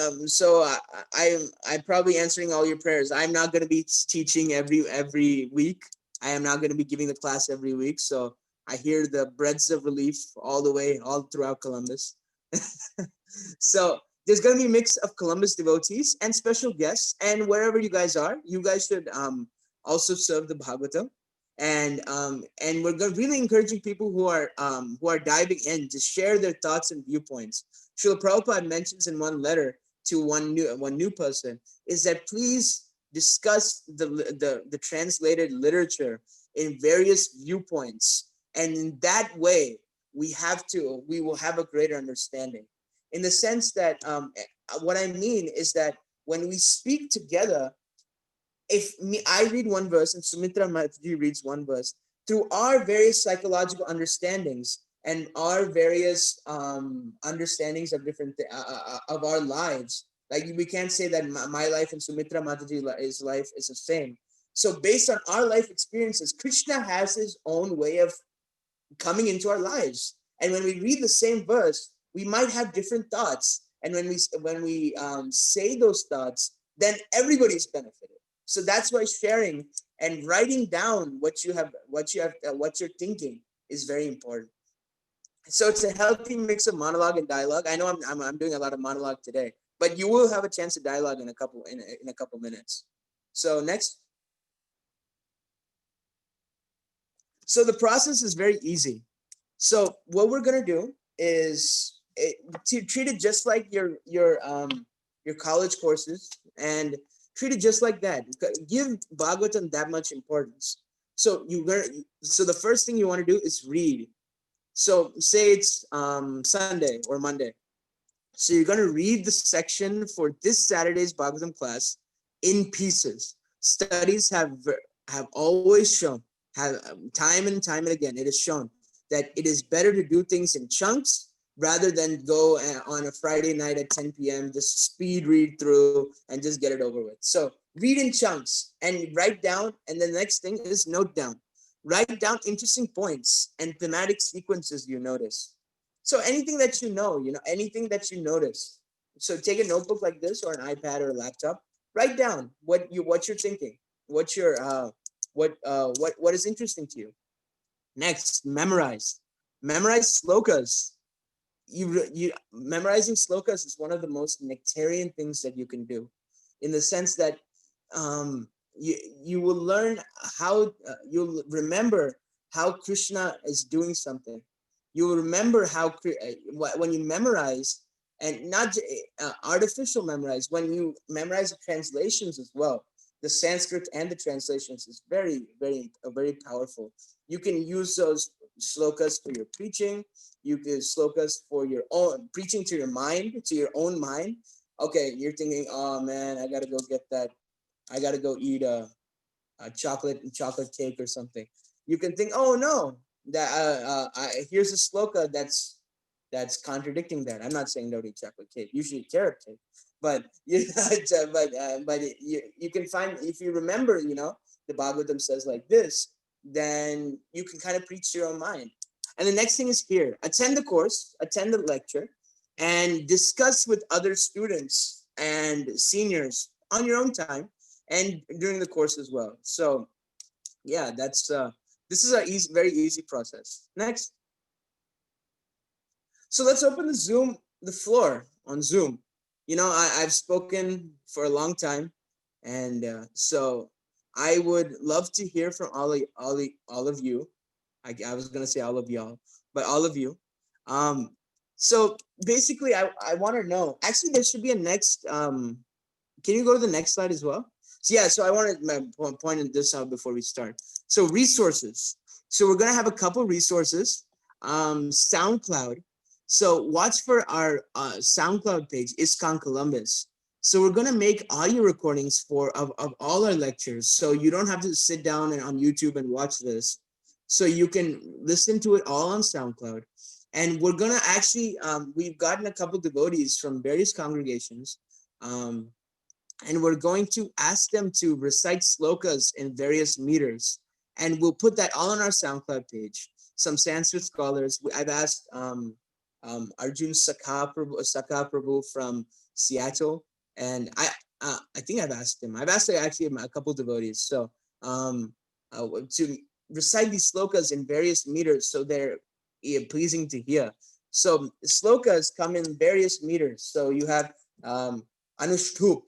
probably answering all your prayers. I'm not going to be teaching every week. I am not going to be giving the class every week. So I hear the breaths of relief all throughout Columbus. So there's going to be a mix of Columbus devotees and special guests, and wherever you guys are, you guys should also serve the Bhagavatam. And we're really encouraging people who are diving in to share their thoughts and viewpoints. Srila Prabhupada mentions in one letter to one new person is that please discuss the translated literature in various viewpoints, and in that way we will have a greater understanding. In the sense that what I mean is that when we speak together, I read one verse and Sumitra Mataji reads one verse, through our various psychological understandings and our various understandings of different of our lives. Like we can't say that my life and Sumitra Mataji's life is the same. So based on our life experiences, Krishna has his own way of coming into our lives. And when we read the same verse, we might have different thoughts. And when we say those thoughts, then everybody's benefited. So that's why sharing and writing down what you're thinking is very important. So it's a healthy mix of monologue and dialogue. I know I'm doing a lot of monologue today, but you will have a chance to dialogue in a couple minutes. So next. So the process is very easy. So what we're gonna do is to treat it just like your college courses, and treat it just like that. Give Bhagavatam that much importance. So the first thing you want to do is read. So say it's Sunday or Monday. So you're going to read the section for this Saturday's Bhagavatam class in pieces. Studies have always shown, time and time and again, it is shown that it is better to do things in chunks rather than go on a Friday night at 10 p.m., just speed read through and just get it over with. So read in chunks and write down. And the next thing is note down. Write down interesting points and thematic sequences you notice. So anything that anything that you notice. So take a notebook like this or an iPad or a laptop. Write down what you're thinking, what you're what is interesting to you. Next, memorize slokas. You memorizing slokas is one of the most nectarian things that you can do, in the sense that you will learn how you'll remember how Krishna is doing something. You will remember how when you memorize, and not artificial memorize, when you memorize the translations as well, the Sanskrit and the translations is very powerful. You can use those slokas for your preaching. You can slokas for your own preaching to your mind, to your own mind. Okay, you're thinking, oh man, I gotta go get that. I gotta go eat a chocolate cake or something. You can think, oh no, that here's a sloka that's contradicting that. I'm not saying don't eat chocolate cake. You should eat carrot cake, but you can find, if you remember, the Bhagavatam says like this, then you can kind of preach to your own mind. And the next thing is here: attend the course, attend the lecture, and discuss with other students and seniors on your own time and during the course as well. So yeah, that's this is a very easy process. Next. So let's open the floor on Zoom. I've spoken for a long time, and so I would love to hear from all of you. I was gonna say all of y'all, but all of you. So basically, I want to know. Actually, there should be a next. Can you go to the next slide as well? So yeah, so I wanted to point this out before we start. So resources. So we're gonna have a couple resources. SoundCloud. So watch for our SoundCloud page, ISKCON Columbus. So we're gonna make audio recordings of all our lectures. So you don't have to sit down and on YouTube and watch this. So you can listen to it all on SoundCloud. And we're gonna actually, we've gotten a couple devotees from various congregations. And we're going to ask them to recite slokas in various meters. And we'll put that all on our SoundCloud page. Some Sanskrit scholars, I've asked Arjun Sakha Prabhu from Seattle, and I think I've asked him. I've asked actually a couple devotees, so to recite these slokas in various meters, so they're pleasing to hear. So slokas come in various meters. So you have Anushtup,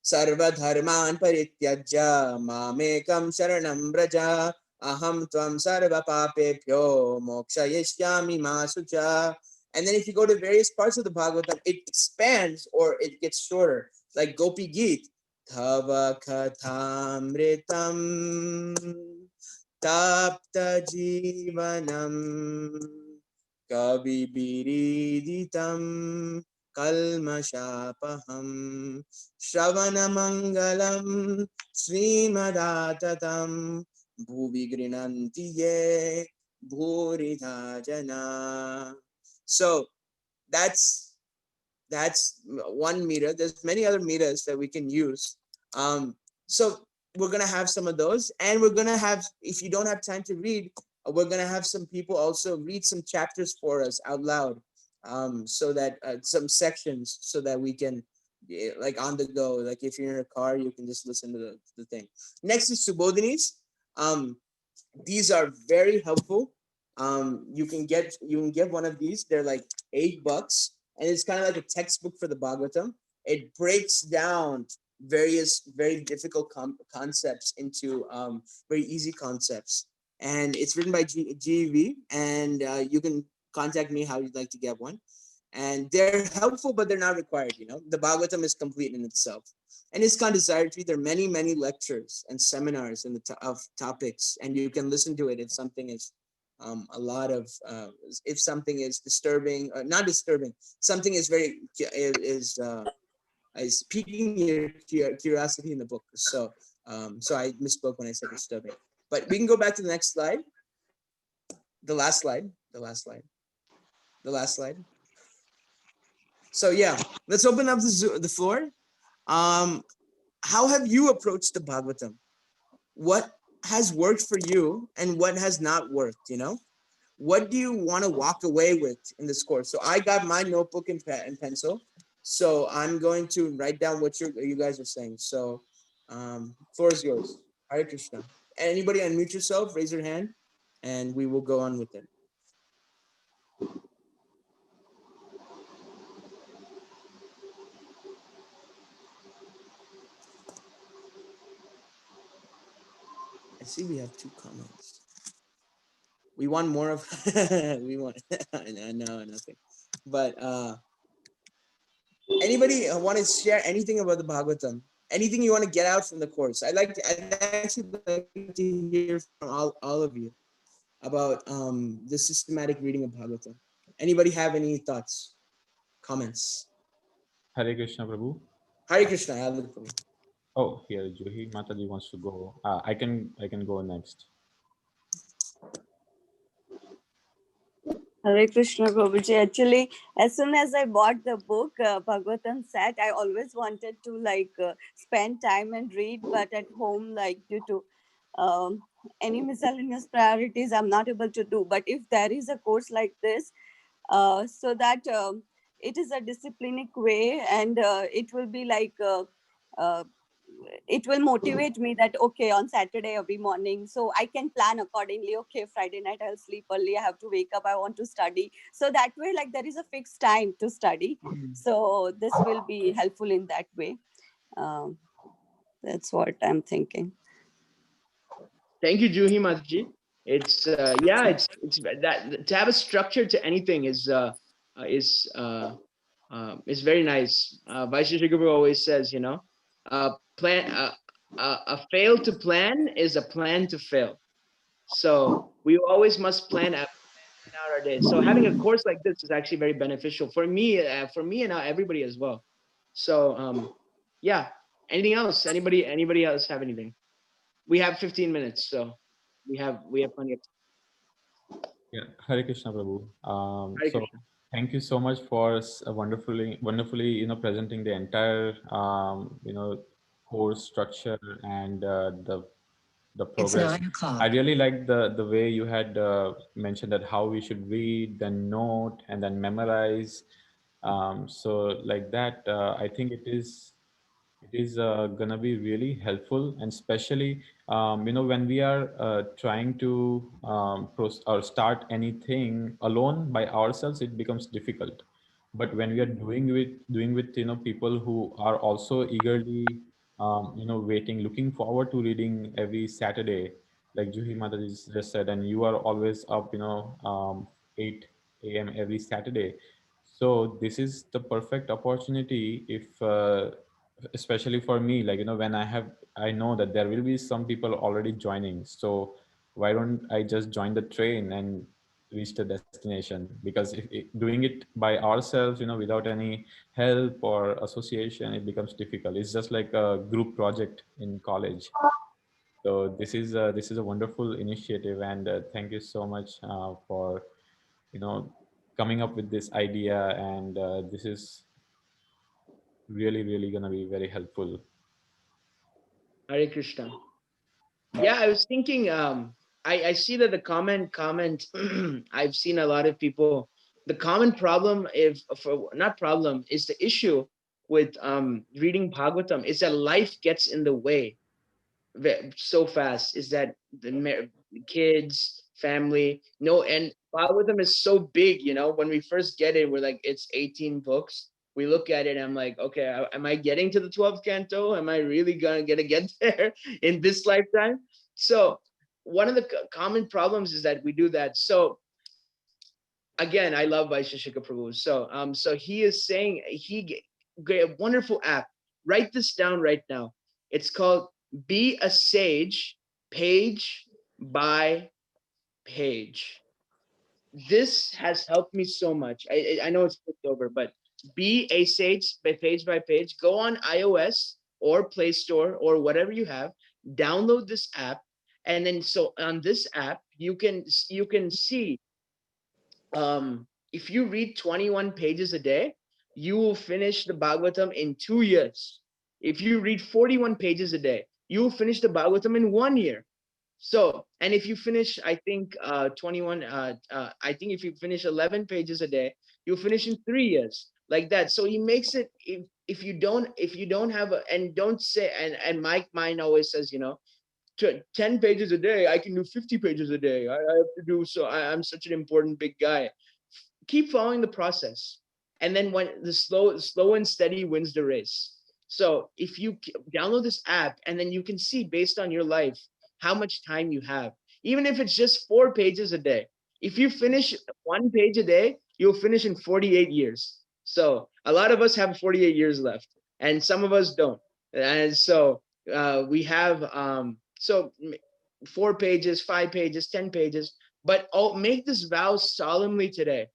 Sarva Dharman Parityajya Mamekam Sharanam Braja Aham Tvam Sarva Papebhyo Mokshayishyami Masucha. And then if you go to various parts of the Bhagavatam, it expands or it gets shorter, like Gopi Geet. Tava Kathamritam Tapta Jivanam Kavi Biriditam Kalmashapaham Sravanamangalam Srimadatam Bhuvi Grinanti Ye Bhuridha Jana. So that's one meter. There's many other meters that we can use. So we're gonna have some of those, and we're gonna have, if you don't have time to read, we're gonna have some people also read some chapters for us out loud, so that some sections, so that we can, like on the go, like if you're in a car, you can just listen to the thing. Next is Subodhinis. These are very helpful. You can get one of these. They're like $8, and it's kind of like a textbook for the Bhagavatam. It breaks down various very difficult concepts into very easy concepts, and it's written by GEV. And you can contact me how you'd like to get one. And they're helpful, but they're not required. The Bhagavatam is complete in itself. And ISKCON Desire-Tree, there are many lectures and seminars in of topics, and you can listen to it if something is if something is disturbing, or not disturbing, something is is piquing your curiosity in the book. So so I misspoke when I said disturbing. But we can go back to the next slide. The last slide. So yeah, let's open up the floor. How have you approached the Bhagavatam? What has worked for you and what has not worked? What do you want to walk away with in this course? So I got my notebook and pencil. So I'm going to write down what you guys are saying. So floor is yours. Hare Krishna. Anybody unmute yourself, raise your hand, and we will go on with it. I see we have 2 comments. We want more of we want no nothing. But anybody want to share anything about the Bhagavatam? Anything you want to get out from the course? I'd actually like to hear from all of you about the systematic reading of Bhagavatam. Anybody have any thoughts, comments? Hare Krishna, Prabhu. Hare Krishna, Adil Prabhu. Oh, here Juhi Mataji wants to go. I can go next. Hare Krishna Prabhuji. Actually, as soon as I bought the book, Bhagavatam set, I always wanted to spend time and read, but at home, due to any miscellaneous priorities, I'm not able to do. But if there is a course like this, so that it is a disciplinic way, and it will be it will motivate me that okay, on Saturday every morning, so I can plan accordingly. Okay, Friday night I'll sleep early, I have to wake up, I want to study. So that way, there is a fixed time to study. So this will be helpful in that way. That's what I'm thinking. Thank you, Juhi Mataji. It's it's that to have a structure to anything is very nice. Vaishya Guru always says, a fail to plan is a plan to fail. So we always must plan out our day. So having a course like this is actually very beneficial for me and everybody as well. So yeah. Anything else? Anybody else have anything? We have 15 minutes, so we have plenty of time. Yeah, Hare Krishna, Prabhu. Hare So Krishna. thank you so much for wonderfully, presenting the entire, course structure and the progress. I really like the way you had mentioned that how we should read, then note, and then memorize. So like that, I think it is gonna be really helpful, and especially when we are trying to or start anything alone by ourselves, it becomes difficult. But when we are doing with people who are also eagerly waiting, looking forward to reading every Saturday, like Juhi Mataji just said, and you are always up 8 a.m. every Saturday. So this is the perfect opportunity, if especially for me, when I know that there will be some people already joining, so why don't I just join the train and reach the destination? Because if doing it by ourselves, without any help or association, it becomes difficult. It's just like a group project in college. So this is a wonderful initiative, and thank you so much for you know coming up with this idea, and this is really going to be very helpful. Hare Krishna. Yeah, I was thinking. I see that the comment. I've seen a lot of people. The common problem, if for not problem, is the issue with reading Bhagavatam is that life gets in the way so fast. Is that the kids, family, no, and Bhagavatam is so big. When we first get it, we're like, it's 18 books. We look at it, and I'm like, okay, am I getting to the 12th canto? Am I really gonna get there in this lifetime? So one of the common problems is that we do that. So again, I love Vaisheshika Prabhu. So he is saying a wonderful app. Write this down right now. It's called Be a Sage, page by page. This has helped me so much. I know it's flipped over, but Be a Sage page by page. Go on iOS or Play Store or whatever you have. Download this app, and then so on this app you can see if you read 21 pages a day, you will finish the Bhagavatam in 2 years. If you read 41 pages a day, you will finish the Bhagavatam in 1 year. So, and if you finish, I think 21, I think if you finish 11 pages a day, you'll finish in 3 years, like that. So he makes it, if you don't have and don't say, and my mind always says, 10 pages a day. I can do 50 pages a day. I have to do so. I'm such an important big guy. Keep following the process. And then when the slow and steady wins the race. So if you download this app, and then you can see based on your life how much time you have, even if it's just 4 pages a day. If you finish 1 page a day, you'll finish in 48 years. So a lot of us have 48 years left, and some of us don't. And so we have 4 pages, 5 pages, 10 pages, but make this vow solemnly today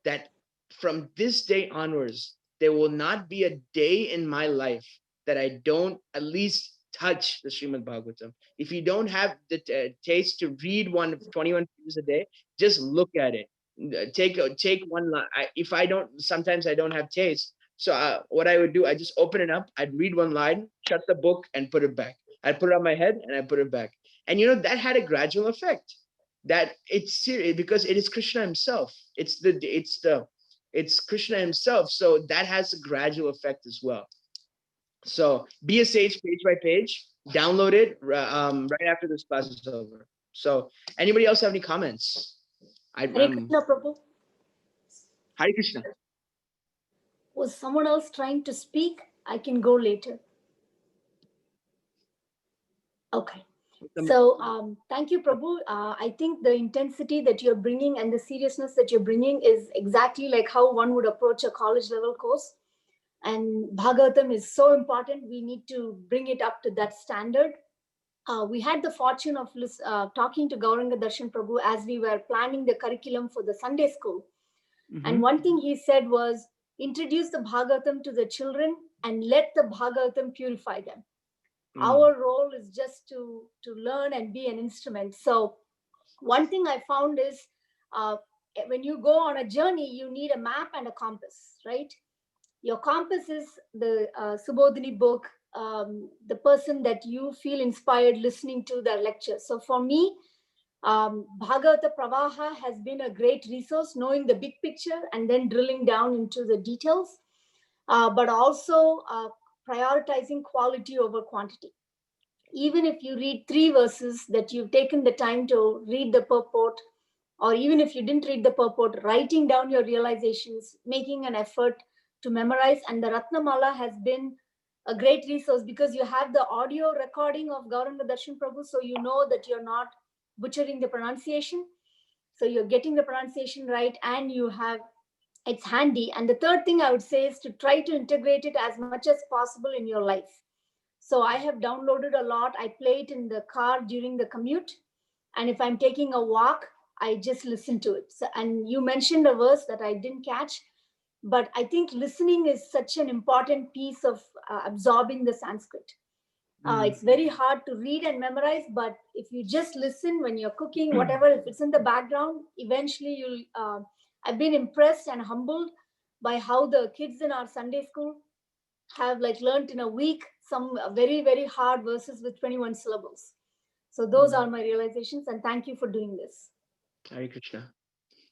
that from this day onwards, there will not be a day in my life that I don't at least touch the Srimad Bhagavatam. If you don't have the taste to read 21 pages a day, just look at it. Take one line. If I don't, sometimes I don't have taste. So what I would do, I just open it up, I'd read one line, shut the book, and put it back. I'd put it on my head and I put it back. And that had a gradual effect. That it's serious because it is Krishna himself. It's Krishna himself. So that has a gradual effect as well. So be a sage page by page. Download it right after this class is over. So anybody else have any comments? Hare Krishna, Prabhu. Hare Krishna. Was someone else trying to speak? I can go later. Okay. So thank you, Prabhu. I think the intensity that you're bringing and the seriousness that you're bringing is exactly like how one would approach a college level course. And Bhagavatam is so important. We need to bring it up to that standard. We had the fortune of talking to Gauranga Darshan Prabhu as we were planning the curriculum for the Sunday school. Mm-hmm. And one thing he said was, introduce the Bhagavatam to the children and let the Bhagavatam purify them. Our role is just to learn and be an instrument. So one thing I found is when you go on a journey, you need a map and a compass, right? Your compass is the Subodhini book, the person that you feel inspired listening to their lectures. So for me, Bhagavata Pravaha has been a great resource, knowing the big picture and then drilling down into the details, but also prioritizing quality over quantity. Even if you read 3 verses that you've taken the time to read the purport, or even if you didn't read the purport, writing down your realizations, making an effort to memorize. And the Ratnamala has been a great resource because you have the audio recording of Gauranga Darshan Prabhu, so you know that you're not butchering the pronunciation. So you're getting the pronunciation right, and it's handy. And the third thing I would say is to try to integrate it as much as possible in your life. So I have downloaded a lot. I play it in the car during the commute. And if I'm taking a walk, I just listen to it. So, and you mentioned a verse that I didn't catch, but I think listening is such an important piece of absorbing the Sanskrit. It's very hard to read and memorize, but if you just listen when you're cooking, whatever, if it's in the background, eventually you'll, I've been impressed and humbled by how the kids in our Sunday school have learned in a week some very, very hard verses with 21 syllables. So those are my realizations, and thank you for doing this. Hare Krishna.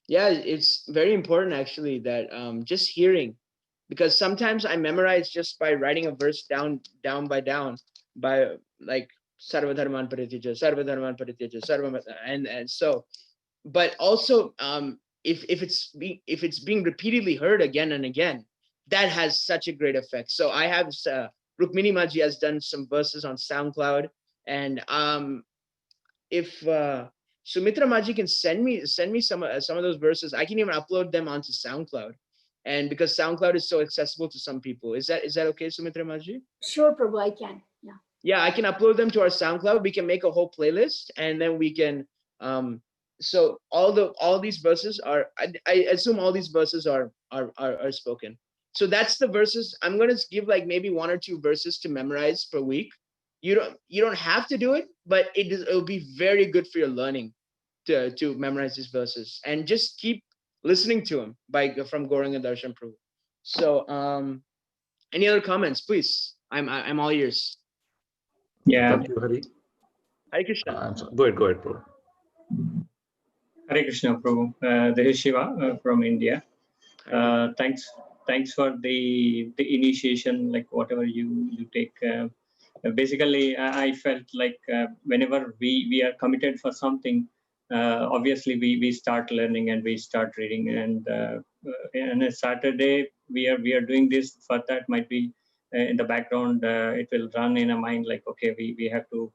Yeah, it's very important actually that just hearing, because sometimes I memorize just by writing a verse down by Sarvadharman Parityaja, Sarvadharman Parityaja, and so, but also if it's being repeatedly heard again and again, that has such a great effect. So I have Rukmini Maji has done some verses on SoundCloud, and if Sumitra Maji can send me some of those verses, I can even upload them onto SoundCloud, and because SoundCloud is so accessible to some people, is that okay, Sumitra Maji? Sure, Prabhu, I can. Yeah, I can upload them to our SoundCloud. We can make a whole playlist, and then we can so all these verses are, I assume all these verses are spoken. So that's the verses. I'm going to give maybe 1 or 2 verses to memorize per week. You don't have to do it, but it'll be very good for your learning to memorize these verses, and just keep listening to them from Gauranga Darshan Prabhu. So any other comments, please? I'm all ears. Yeah. Thank you, Hari. Hare Krishna. Go ahead, Prabhu. Hare Krishna, Prabhu. This is Shiva from India. Thanks for the initiation, whatever you take basically, I felt like whenever we are committed for something, obviously we start learning and we start reading. And on a Saturday, we are doing this. For that might be in the background, it will run in a mind like, okay, we have to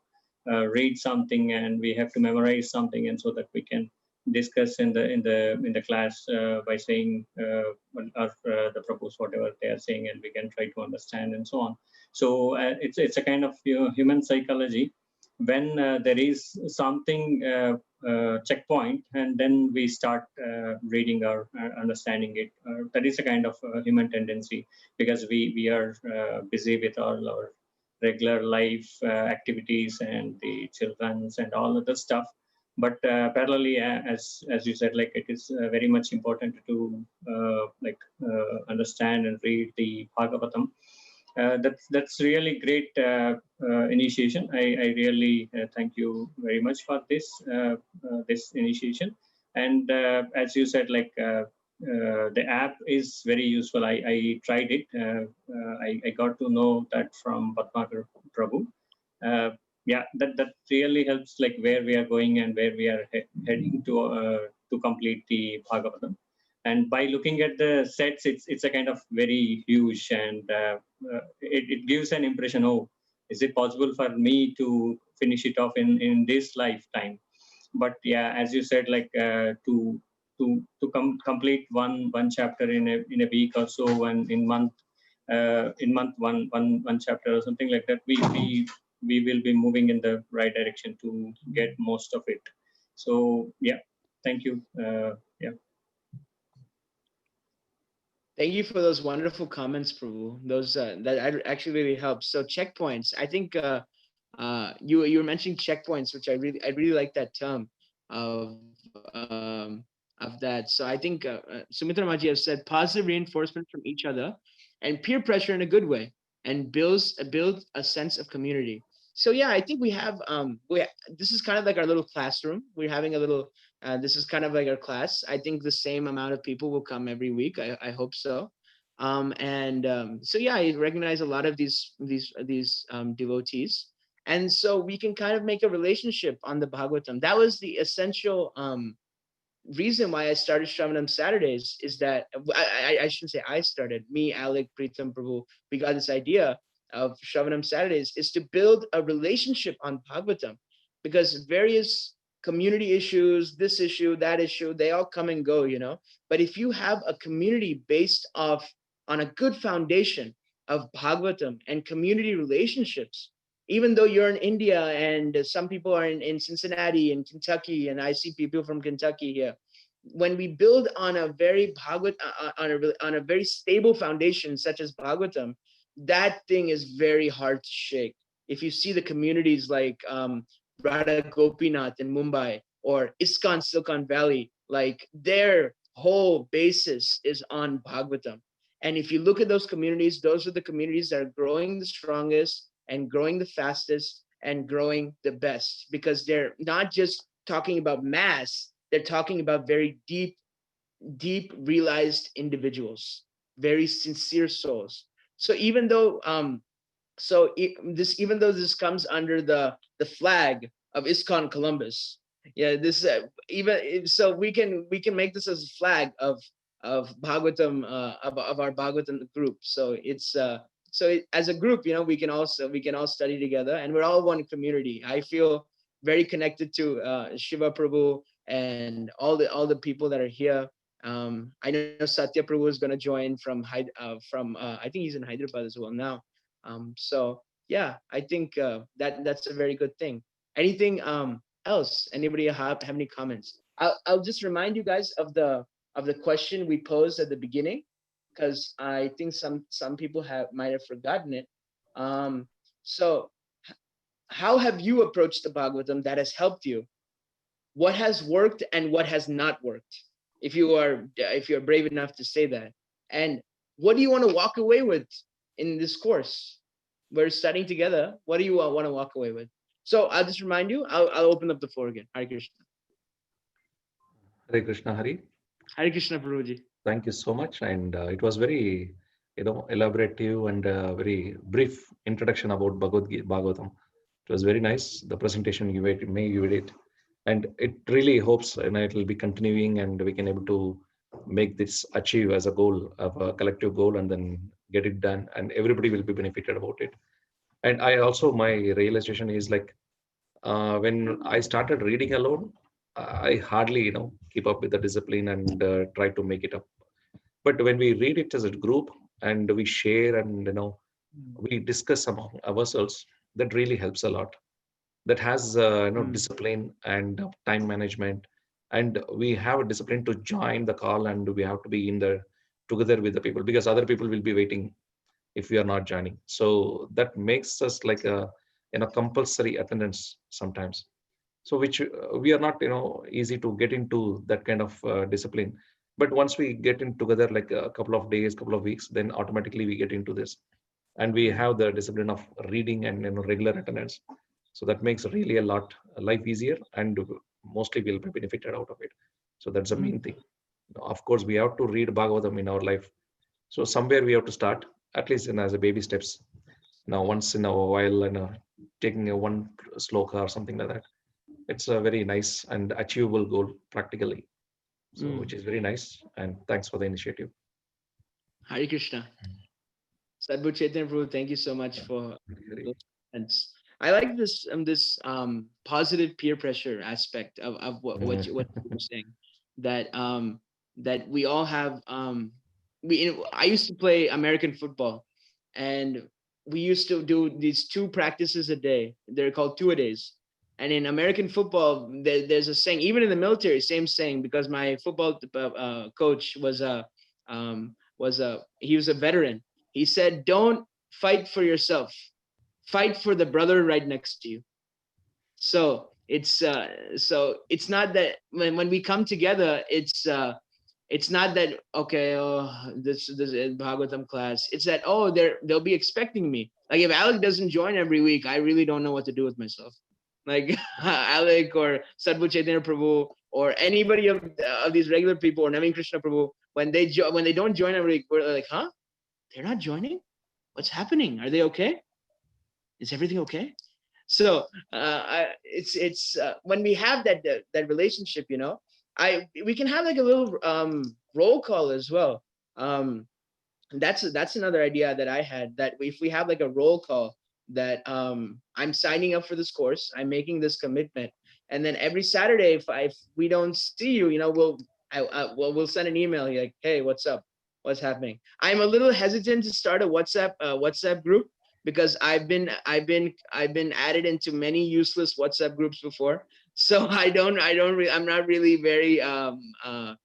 read something and we have to memorize something, and so that we can discuss in the class by saying or the propose whatever they are saying, and we can try to understand and so on. So it's a kind of human psychology. When there is something checkpoint, and then we start reading or understanding it. That is a kind of human tendency, because we are busy with all our regular life activities and the children's and all of the stuff. But parallelly, as you said, like, it is very much important to understand and read the Bhagavatam. That's really great initiation. I really thank you very much for this initiation. And as you said, like, the app is very useful. I tried it. I got to know that from Padmakar Prabhu. Yeah, that really helps, like, where we are going and where we are heading to complete the Bhagavatam. And by looking at the sets, it's a kind of very huge, and it gives an impression, oh, is it possible for me to finish it off in this lifetime? But yeah, as you said, like, to complete one chapter in a week or so, and in month one chapter or something like that, we will be moving in the right direction to get most of it. So yeah, thank you. Yeah. Thank you for those wonderful comments, Prabhu. Those that actually really helps. So checkpoints. I think you were mentioning checkpoints, which I really like that term of of that. So I think Sumitra Maji has said positive reinforcement from each other, and peer pressure in a good way, and build a sense of community. So yeah, I think we have this is kind of like our little classroom. We're having a little this is kind of like our class. I think the same amount of people will come every week. I hope so. So yeah, I recognize a lot of these devotees, and so we can kind of make a relationship on the Bhagavatam. That was the essential reason why I started Sravanam Saturdays. Is that I shouldn't say I started. Me, Alec, Preetham, Prabhu, we got this idea of Shravanam Saturdays is to build a relationship on Bhagavatam, because various community issues, this issue, that issue, they all come and go, But if you have a community based on a good foundation of Bhagavatam and community relationships, even though you're in India and some people are in Cincinnati and Kentucky, and I see people from Kentucky here, when we build on a very on a very stable foundation such as Bhagavatam, that thing is very hard to shake. If you see the communities like Radha Gopinath in Mumbai or ISKCON Silicon Valley, like their whole basis is on Bhagavatam. And if you look at those communities, those are the communities that are growing the strongest and growing the fastest and growing the best, because they're not just talking about mass, they're talking about very deep realized individuals, very sincere souls. So even though even though this comes under the flag of ISKCON Columbus, yeah, this even so we can make this as a flag of Bhagavatam of our Bhagavatam group. So it's as a group, we can all study together, and we're all one community. I feel very connected to Shiva Prabhu and all the people that are here. I know Satya Prabhu is going to join from I think he's in Hyderabad as well now. So yeah, I think that's a very good thing. Anything else? Anybody have any comments? I'll just remind you guys of the question we posed at the beginning, because I think some people might have forgotten it. So how have you approached the Bhagavatam that has helped you? What has worked and what has not worked? If you're brave enough to say that. And what do you want to walk away with in this course? We're studying together. What do you want to walk away with? So I'll just remind you, I'll open up the floor again. Hare Krishna. Hare Krishna, Hari. Hare Krishna, Prabhuji. Thank you so much. And it was very elaborative and very brief introduction about Bhagavatam. It was very nice. The presentation you made it, and it really hopes it will be continuing, and we can able to make this achieve as a goal of a collective goal, and then get it done, and everybody will be benefited about it. And I also, my realization is like, when I started reading alone, I hardly keep up with the discipline and try to make it up. But when we read it as a group and we share and we discuss among ourselves, that really helps a lot. That has discipline and time management, and we have a discipline to join the call, and we have to be in there together with the people, because other people will be waiting if we are not joining. So that makes us like a compulsory attendance sometimes. So which we are not easy to get into that kind of discipline. But once we get in together like a couple of days, couple of weeks, then automatically we get into this, and we have the discipline of reading and regular attendance. So that makes really a lot life easier, and mostly we'll be benefited out of it. So that's the main thing. Of course, we have to read Bhagavatam in our life. So somewhere we have to start, at least as a baby steps. Now, once in a while, and taking a one sloka or something like that. It's a very nice and achievable goal practically. So, which is very nice. And thanks for the initiative. Hare Krishna. Sadhu Chaitanya Prabhu, thank you so much for those comments. I like this positive peer pressure aspect of what you're saying. That we all have I used to play American football, and we used to do these 2 practices a day. They're called 2-a-days. And in American football, there's a saying, even in the military, same saying, because my football coach was he was a veteran. He said, "Don't fight for yourself, fight for the brother right next to you." So it's not that when we come together, it's not that, okay, oh, this is Bhagavatam class. It's that, oh, they'll be expecting me. Like if Alec doesn't join every week, I really don't know what to do with myself. Like Alec or Sadhu Chaitanya Prabhu or anybody of these regular people, or Naveen Krishna Prabhu, when they don't join every week, we're like, huh? They're not joining? What's happening? Are they okay? Is everything okay? So it's when we have that relationship, we can have like a little roll call as well. That's another idea that I had, that if we have like a roll call, that I'm signing up for this course, I'm making this commitment, and then every Saturday, if we don't see you, we'll send an email like, hey, what's up, what's happening. I'm a little hesitant to start a WhatsApp group, because I've been added into many useless WhatsApp groups before. So I'm not really very I'm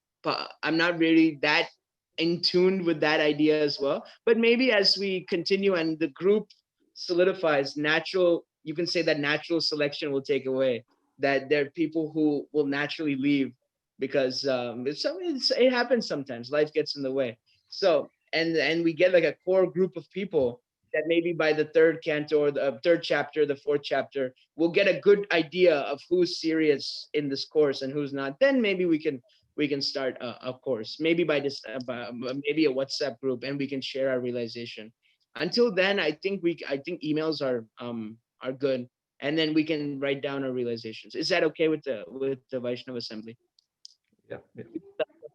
not really that in tune with that idea as well. But maybe as we continue and the group solidifies, you can say that natural selection will take away, that there are people who will naturally leave, because it happens sometimes, life gets in the way. So and we get like a core group of people that maybe by the 3rd canto or the 3rd chapter, the 4th chapter, we'll get a good idea of who's serious in this course and who's not. Then maybe we can start a course, maybe maybe a WhatsApp group, and we can share our realization. Until then, I think emails are good, and then we can write down our realizations. Is that okay with the Vaishnava Assembly? Yeah.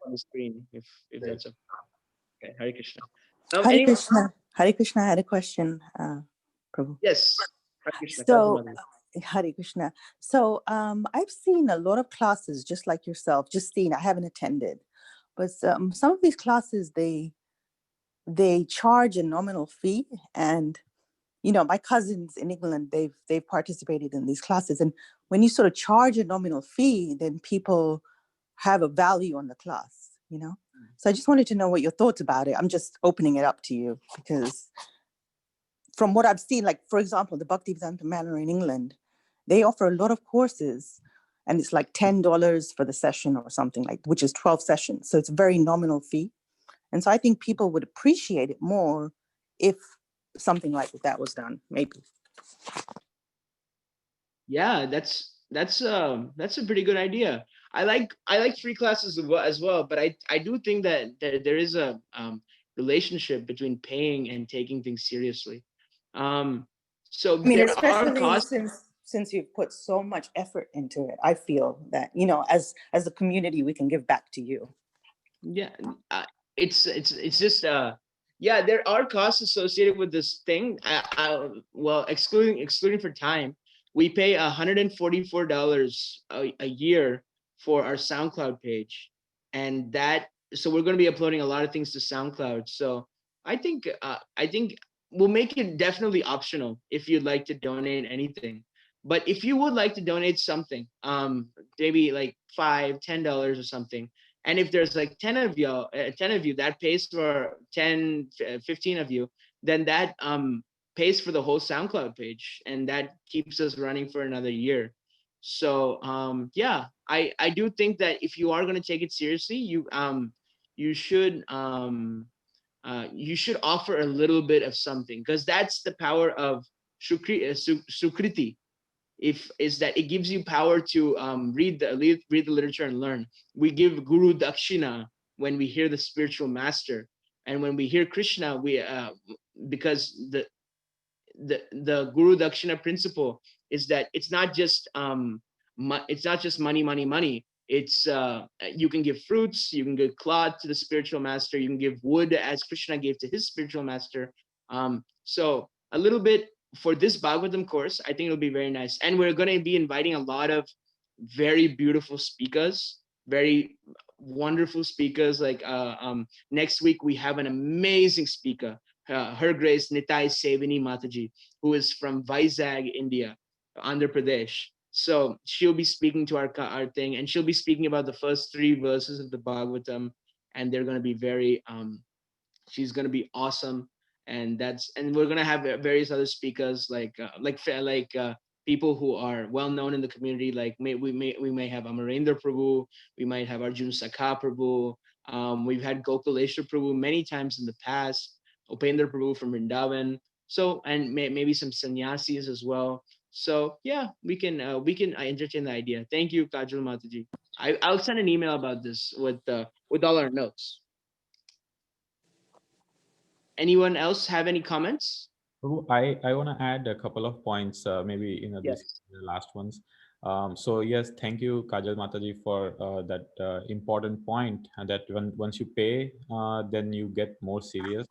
On the screen, if that's okay. Hare Krishna. Hare Krishna. Hare Krishna. I had a question, Prabhu. Yes. Hare Krishna. So, Hare Krishna. So I've seen a lot of classes just like yourself, I haven't attended, but some of these classes, they charge a nominal fee. And, my cousins in England, they've participated in these classes. And when you sort of charge a nominal fee, then people have a value on the class, So I just wanted to know what your thoughts about it. I'm just opening it up to you, because from what I've seen, like, for example, the Bhaktivedanta Manor in England, they offer a lot of courses, and it's like $10 for the session or something, like, which is 12 sessions. So it's a very nominal fee. And so I think people would appreciate it more if something like that was done, maybe. Yeah, that's a pretty good idea. I like free classes as well, but I do think that there is a relationship between paying and taking things seriously. So I mean, there are especially costs. since you've put so much effort into it, I feel that, you know, as a community, we can give back to you. Yeah, it's just yeah, there are costs associated with this thing. Well, excluding for time, we pay $144 a year for our SoundCloud page, and that, so we're going to be uploading a lot of things to SoundCloud. So I think we'll make it definitely optional if you'd like to donate anything. But if you would like to donate something, maybe like $5, $10 or something, and if there's like 10 of you, 10 of you, that pays for 10, 15 of you, then that pays for the whole SoundCloud page, and that keeps us running for another year. So yeah, I do think that if you are going to take it seriously, you should you should offer a little bit of something, because that's the power of sukriti, if is that it gives you power to read the literature and learn. We give guru dakshina when we hear the spiritual master, and when we hear Krishna, we because the guru dakshina principle is that it's not just it's not just money, money, money. It's you can give fruits, you can give cloth to the spiritual master, you can give wood as Krishna gave to his spiritual master. So a little bit for this Bhagavatam course, I think it'll be very nice. And we're going to be inviting a lot of very beautiful speakers, very wonderful speakers. Like next week, we have an amazing speaker, Her Grace Nitai Sevini Mataji, who is from Vizag, India, Andhra Pradesh. So she'll be speaking to our thing, and she'll be speaking about the first 3 verses of the Bhagavatam, and they're going to be very she's going to be awesome. And we're going to have various other speakers like people who are well known in the community, like we may have Amarendra Prabhu, we might have Arjun Sakha Prabhu, we've had Gokuleshwar Prabhu many times in the past, Upendra Prabhu from Vrindavan, so and maybe some sannyasis as well. So yeah, we can entertain the idea. Thank you, Kajal Mataji. I'll send an email about this with all our notes. Anyone else have any comments? So I want to add a couple of points, maybe these Yes. the last ones. So yes, thank you, Kajal Mataji, for that important point, that once you pay, then you get more serious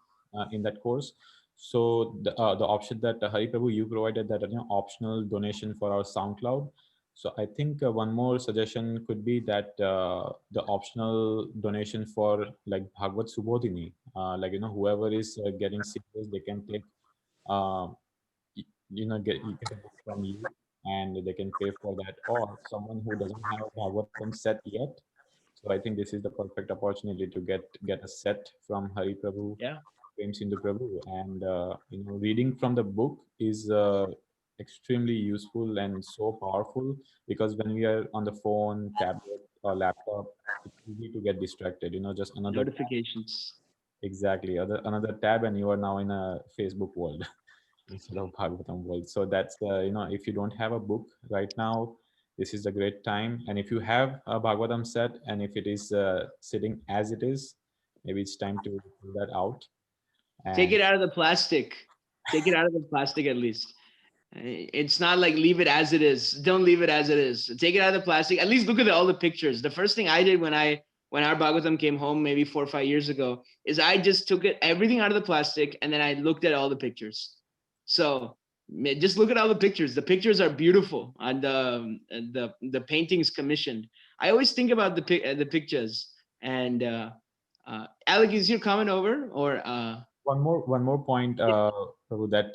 in that course. So the option that Hari Prabhu you provided, that optional donation for our SoundCloud. So I think one more suggestion could be that the optional donation for like Bhagavad Subodhini, like whoever is getting serious, they can take uh, get a book from you, and they can pay for that, or someone who doesn't have a Bhagavatam set yet. So I think this is the perfect opportunity to get a set from Hari Prabhu, Yeah. Prem Sindhu Prabhu, and reading from the book is extremely useful and so powerful, because when we are on the phone, tablet, or laptop, it's easy to get distracted. Just another tab. Notifications. Exactly, another tab, and you are now in a Facebook world instead of Bhagavatam world. So that's if you don't have a book right now, this is a great time. And if you have a Bhagavatam set, and if it is sitting as it is, maybe it's time to pull that out. Take And it out of the plastic. Take it out of the plastic at least. It's not like leave it as it is. Don't leave it as it is. Take it out of the plastic. At least look at all the pictures. The first thing I did when our Bhagavatam came home maybe 4 or 5 years ago is I just took everything out of the plastic, and then I looked at all the pictures. So just look at all the pictures. The pictures are beautiful, and the paintings commissioned. I always think about the pictures. And Alec, is your comment over or? one more point, Prabhu, that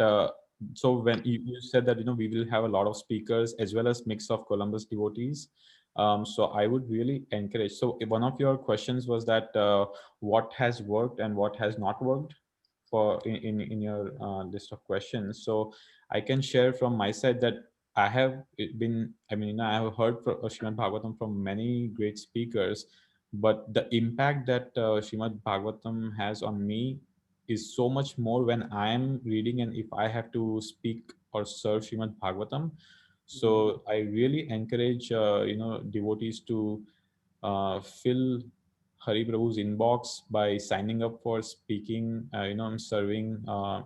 so when you said that we will have a lot of speakers as well as mix of Columbus devotees. So I would really encourage. So one of your questions was that what has worked and what has not worked for in your list of questions. So I can share from my side that I have been, I have heard from Srimad Bhagavatam from many great speakers, but the impact that Srimad Bhagavatam has on me is so much more when I am reading, and if I have to speak or serve Srimad Bhagavatam. So I really encourage devotees to fill Hari Prabhu's inbox by signing up for speaking, serving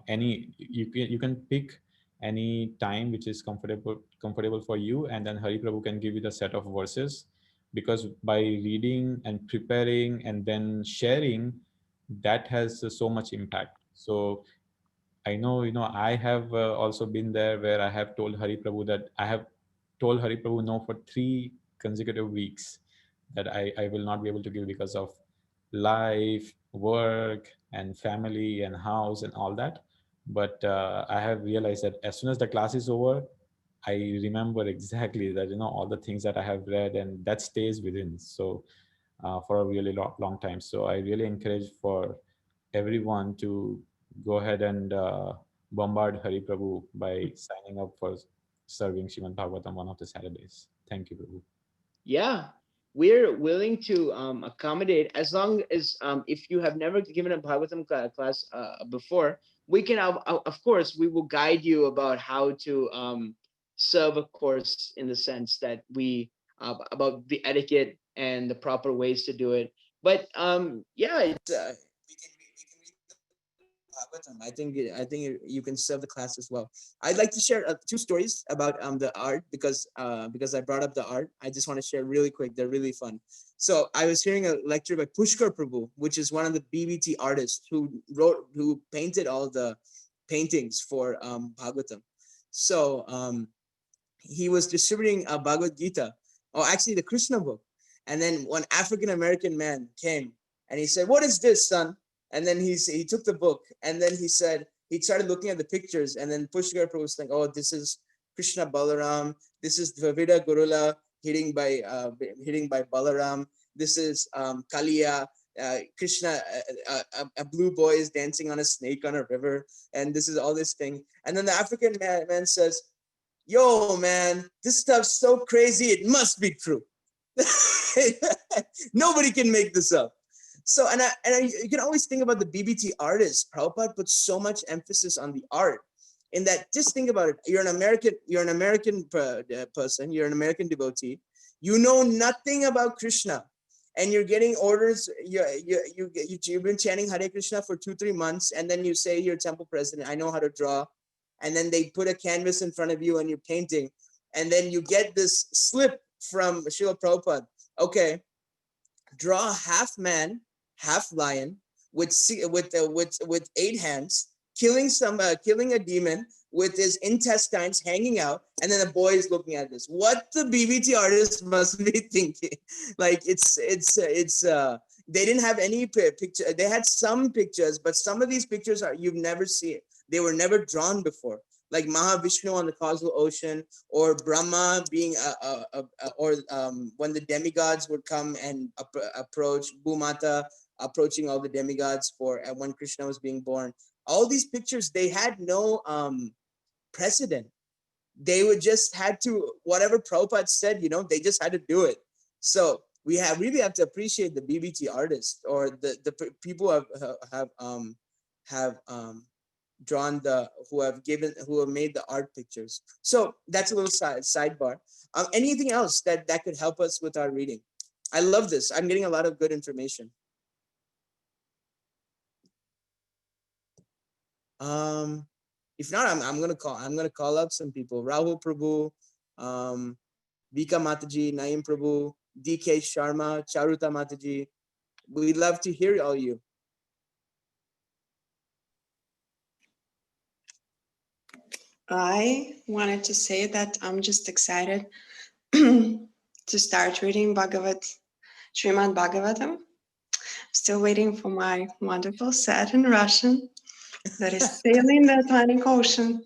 any, you can pick any time which is comfortable for you, and then Hari Prabhu can give you the set of verses, because by reading and preparing and then sharing, that has so much impact. So I know, I have also been there where I have told Hari Prabhu that I have told Hari Prabhu no for 3 consecutive weeks, that I will not be able to give because of life, work, and family and house and all that. But I have realized that as soon as the class is over, I remember exactly that, all the things that I have read, and that stays within. So for a really long time. So I really encourage for everyone to go ahead and bombard Hari Prabhu by signing up for serving Srimad Bhagavatam one of the Saturdays. Thank you, Prabhu. Yeah, we're willing to accommodate, as long as if you have never given a Bhagavatam class before, we can of course we will guide you about how to serve a course, in the sense that we about the etiquette and the proper ways to do it. But yeah, it's Bhagavatam. I think you can serve the class as well. I'd like to share 2 stories about the art, because I brought up the art. I just want to share really quick. They're really fun. So I was hearing a lecture by Pushkar Prabhu, which is one of the BBT artists who painted all the paintings for Bhagavatam. So he was distributing a Bhagavad Gita, or actually the Krishna book. And then one African American man came and he said, "What is this, son?" And then he took the book, and then he started looking at the pictures, and then Pushkar Prabhu was like, "Oh, this is Krishna Balaram. This is Dvavida Gurula hitting by Balaram. This is Kaliya. Krishna, a blue boy is dancing on a snake on a river, and this is all this thing." And then the African man says, "Yo, man, this stuff's so crazy, it must be true." Nobody can make this up. So, you can always think about the BBT artists. Prabhupada puts so much emphasis on the art, in that, just think about it. You're an American person. You're an American devotee. You know nothing about Krishna, and you're getting orders. You've been chanting Hare Krishna for 2-3 months, and then you say you're temple president, "I know how to draw." And then they put a canvas in front of you and you're painting. And then you get this slip from Srila Prabhupada. Okay, draw half man, half lion, with 8 hands, killing a demon with his intestines hanging out, and then the boy is looking at this. What the BBT artist must be thinking? Like they didn't have any picture. They had some pictures, but some of these pictures you've never seen. They were never drawn before, like Mahavishnu on the causal ocean, or Brahma being when the demigods would come and approach Bhumata, approaching all the demigods when Krishna was being born. All these pictures, they had no precedent. They would just had to, whatever Prabhupada said, they just had to do it. So we really have to appreciate the BBT artists, or the people have drawn who have made the art pictures. So that's a little sidebar. Anything else that could help us with our reading? I love this. I'm getting a lot of good information. If not, I'm gonna call up some people. Rahul Prabhu, Vika Mataji, Naim Prabhu, DK Sharma, Charuta Mataji. We'd love to hear all you. I wanted to say that I'm just excited to start reading Srimad Bhagavatam. Still waiting for my wonderful set in Russian that is sailing the Atlantic Ocean.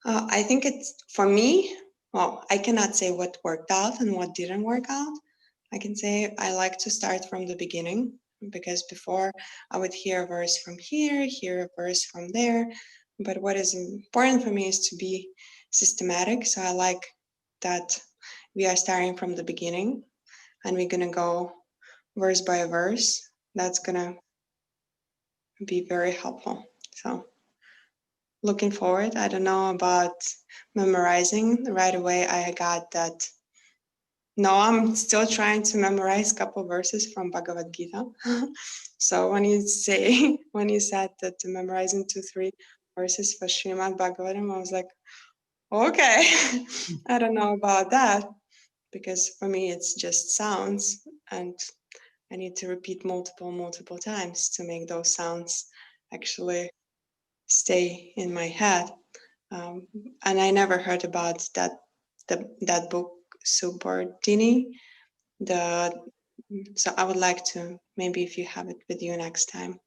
I think it's, for me, well, I cannot say what worked out and what didn't work out. I can say I like to start from the beginning, because before I would hear a verse from here, hear a verse from there. But what is important for me is to be systematic. So I like that we are starting from the beginning and we're going to go verse by verse. That's going to be very helpful. So looking forward. I don't know about memorizing. Right away I got that No, I'm still trying to memorize a couple verses from Bhagavad Gita. So when you said that to memorizing 2-3 verses for Srimad Bhagavatam, I was like, okay, I don't know about that, because for me it's just sounds, and I need to repeat multiple times to make those sounds actually stay in my head. And I never heard about that book Subordini. So I would like to, maybe if you have it with you next time,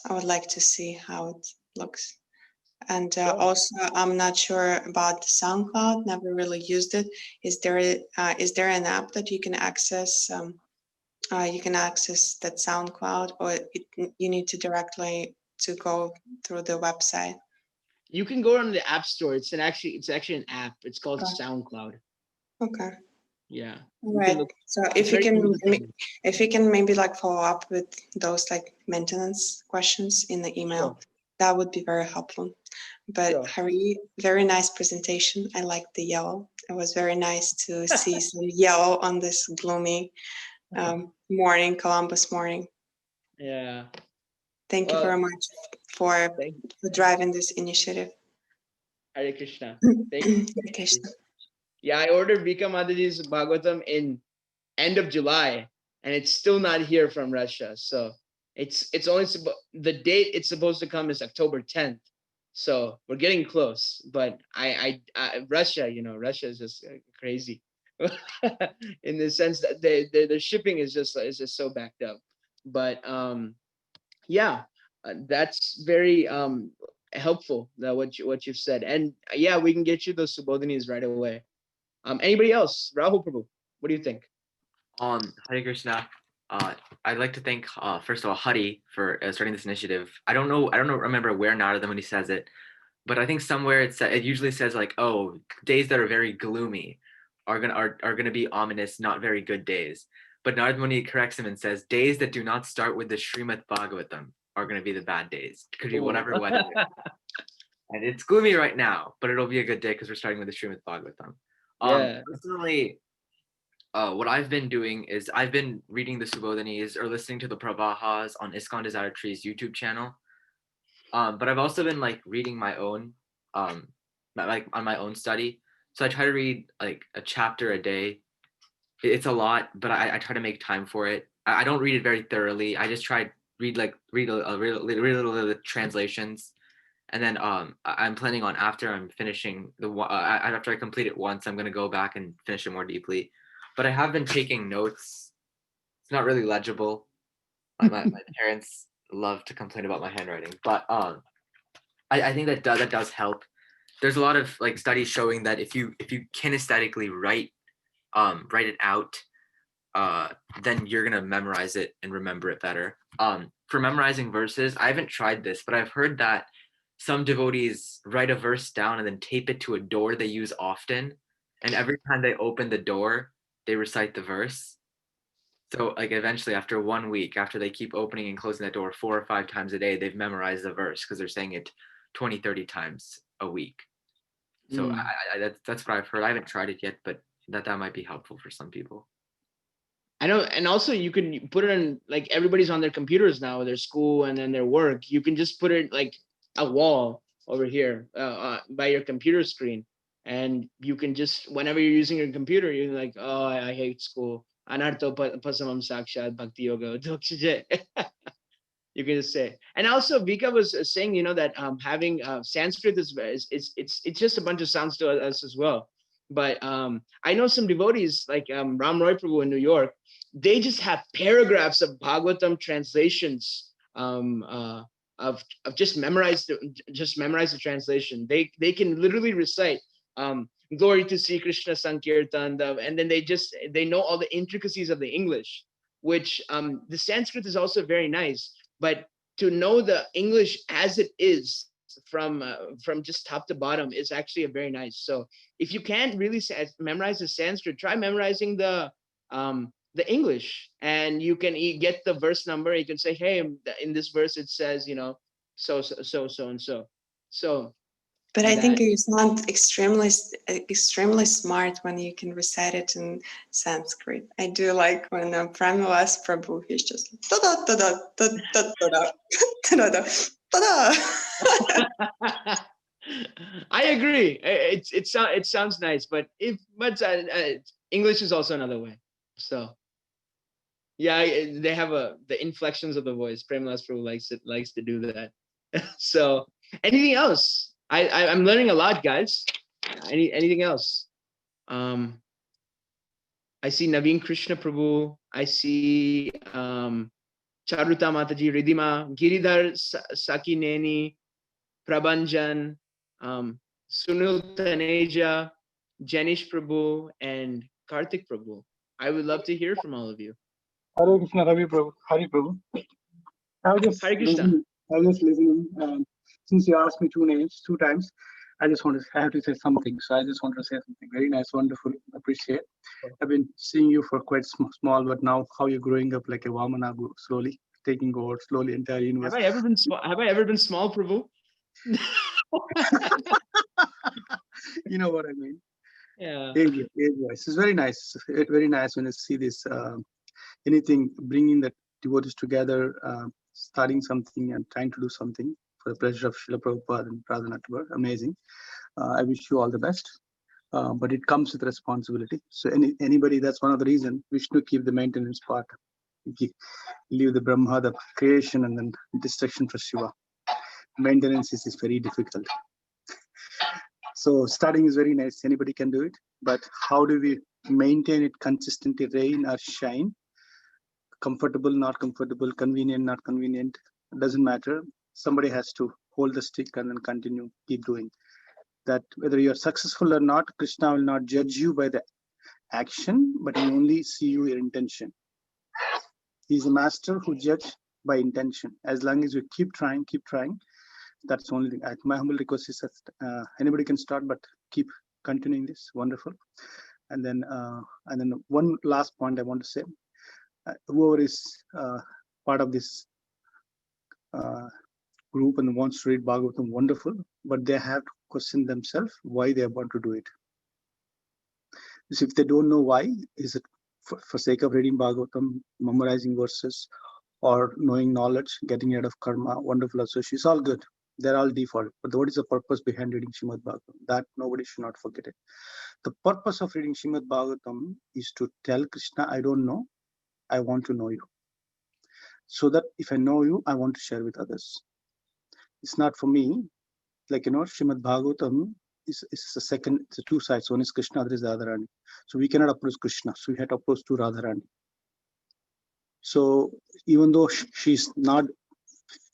I would like to see how it looks. And also, I'm not sure about SoundCloud. Never really used it. Is there an app that you can access? You can access that SoundCloud, or you need to directly to go through the website. You can go on the App Store. It's actually an app. It's called Okay. SoundCloud. Okay. Yeah. All right. So if you can maybe like follow up with those like maintenance questions in the email, Sure. that would be very helpful. But Sure. Hari, very nice presentation. I like the yellow. It was very nice to see some yellow on this gloomy morning, Columbus morning. Yeah. Thank you very much for driving this initiative. Hare Krishna. Thank you. Hare Krishna. Yeah, I ordered Vika Mataji's Bhagavatam in end of July, and it's still not here from Russia. So it's only the date it's supposed to come is October 10th. So we're getting close. But Russia, Russia is just crazy in the sense that the shipping is just so backed up. But yeah, that's very helpful what you've said, and yeah, we can get you those Subodhinis right away. Anybody else? Rahul Prabhu, what do you think? Hare Krishna. I'd like to thank first of all Hari for starting this initiative. I don't remember where Narada he says it, but I think somewhere it usually says like, oh, days that are very gloomy are gonna be ominous, not very good days. But Narada Muni corrects him and says days that do not start with the Srimad Bhagavatam are gonna be the bad days. It could be whatever weather. And it's gloomy right now, but it'll be a good day because we're starting with the Srimad Bhagavatam. Yeah. Personally, what I've been doing is I've been reading the Subodhinis or listening to the Pravahas on ISKCON Desire Tree's YouTube channel. But I've also been like reading my own, like on my own study. So I try to read like a chapter a day. It's a lot, but I try to make time for it. I don't read it very thoroughly. I just try read a little of the translations. And then I'm planning on after I'm finishing after I complete it once, I'm gonna go back and finish it more deeply. But I have been taking notes. It's not really legible. My parents love to complain about my handwriting, but I think that does help. There's a lot of like studies showing that if you kinesthetically write it out, then you're gonna memorize it and remember it better. For memorizing verses, I haven't tried this, but I've heard that some devotees write a verse down and then tape it to a door they use often, and every time they open the door, they recite the verse. So like eventually after 1 week, after they keep opening and closing that door 4 or 5 times a day, they've memorized the verse because they're saying it 20, 30 times a week. So that's what I've heard. I haven't tried it yet, but that might be helpful for some people. I know, and also you can put it on, like everybody's on their computers now, their school and then their work. You can just put it like a wall over here by your computer screen, and you can just, whenever you're using your computer, you're like, oh, I hate school. Anarto pasamam sakshat bhakti yoga dokshije. You can just say. And also Vika was saying, that having Sanskrit is it's just a bunch of sounds to us as well. But I know some devotees like Ram Roy Prabhu in New York. They just have paragraphs of Bhagavatam translations of just memorize the translation. They can literally recite glory to Sri Krishna Sankirtan, and then they know all the intricacies of the English, which the Sanskrit is also very nice. But to know the English as it is from just top to bottom is actually a very nice. So if you can't really memorize the Sanskrit, try memorizing the English, and you can get the verse number. You can say, hey, in this verse it says, so and so. So But I think that. you sound extremely smart when you can recite it in Sanskrit. I do like when Pramalas Prabhu, he's just da da da da da da da da da da. I agree. It sounds nice, but English is also another way. So yeah, they have the inflections of the voice. Premalas Prabhu likes to do that. So anything else? I'm learning a lot, guys. Anything else? I see Naveen Krishna Prabhu. I see Charuta Mataji, Ridhima, Giridhar Sakineni, Prabhanjan, Sunil Taneja, Janish Prabhu, and Karthik Prabhu. I would love to hear from all of you. Hare Krishna, Ravi Prabhu, Hari Prabhu. I was just Hare Krishna. listening. Since you asked me two times, I have to say something. So I just wanted to say something. Very nice, wonderful, appreciate. I've been seeing you for quite small, but now how you're growing up like a Vamana, slowly taking over, slowly entire universe. Have I ever been small? Have I ever been small, Prabhu? You know what I mean? Yeah. It's very nice. It's very nice when I see this. Anything bringing the devotees together, starting something and trying to do something for the pleasure of Srila Prabhupada and Pradhan Akbar. Amazing. I wish you all the best. But it comes with responsibility. So anybody, that's one of the reasons Vishnu keep the maintenance part. Leave the Brahma, the creation, and then destruction for Shiva. Maintenance is very difficult. So starting is very nice. Anybody can do it. But how do we maintain it consistently, rain or shine? Comfortable, not comfortable, convenient, not convenient, it doesn't matter. Somebody has to hold the stick and then continue, keep doing that. Whether you're successful or not, Krishna will not judge you by the action, but he only see your intention. He's a master who judges by intention. As long as you keep trying, that's the only thing. My humble request is that anybody can start, but keep continuing this. Wonderful. And then one last point I want to say. Whoever is part of this group and wants to read Bhagavatam, wonderful, but they have to question themselves why they want to do it. So if they don't know why, is it for sake of reading Bhagavatam, memorizing verses, or knowing knowledge, getting rid of karma, wonderful associates, all good. They're all default. But what is the purpose behind reading Srimad Bhagavatam? That nobody should not forget it. The purpose of reading Srimad Bhagavatam is to tell Krishna, I don't know, I want to know you. So that if I know you, I want to share with others. It's not for me. Like, Srimad Bhagavatam is a second, it's a two sides. One is Krishna, other is Radharani. So we cannot approach Krishna. So we have to approach to Radharani. So even though she's not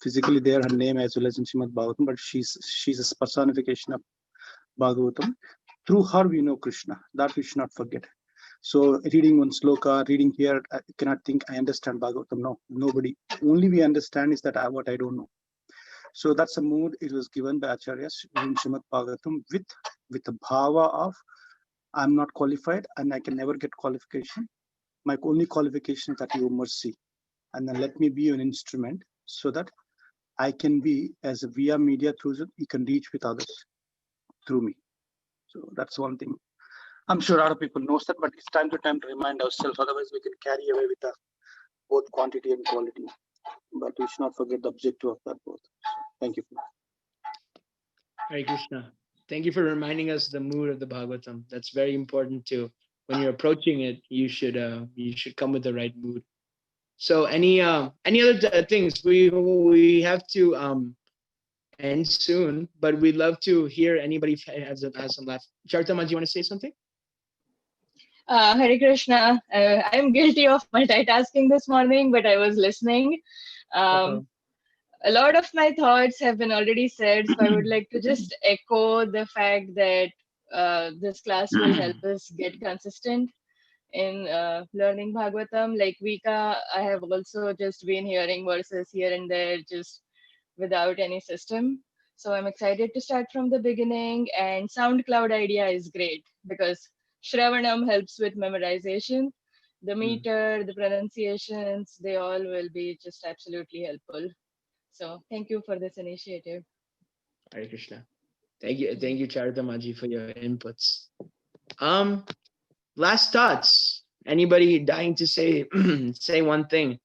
physically there, her name as well as in Srimad Bhagavatam, but she's a personification of Bhagavatam. Through her, we know Krishna. That we should not forget. So reading one sloka, reading here, I cannot think I understand Bhagavatam. No, nobody. Only we understand is that what I don't know. So that's a mood it was given by Acharyas in Srimad Bhagavatam with the bhava of I'm not qualified and I can never get qualification. My only qualification is that your mercy. And then let me be an instrument so that I can be as a via media through it, you can reach with others through me. So that's one thing. I'm sure a lot of people knows that, but it's time to remind ourselves. Otherwise, we can carry away with both quantity and quality. But we should not forget the objective of that both. Thank you. Hare Krishna. Thank you for reminding us the mood of the Bhagavatam. That's very important too. When you're approaching it, you should come with the right mood. So any other things? We have to end soon, but we'd love to hear anybody has some last. Chartama, do you want to say something? Hare Krishna. I'm guilty of multitasking this morning, but I was listening. A lot of my thoughts have been already said, so I would like to just echo the fact that this class will help us get consistent in learning Bhagavatam. Like Vika, I have also just been hearing verses here and there just without any system. So I'm excited to start from the beginning, and SoundCloud idea is great because Sravanam helps with memorization. The meter, the pronunciations, they all will be just absolutely helpful. So thank you for this initiative. Hare Krishna. Thank you, Charitamaji, for your inputs. Um, Last thoughts. Anybody dying to say say one thing?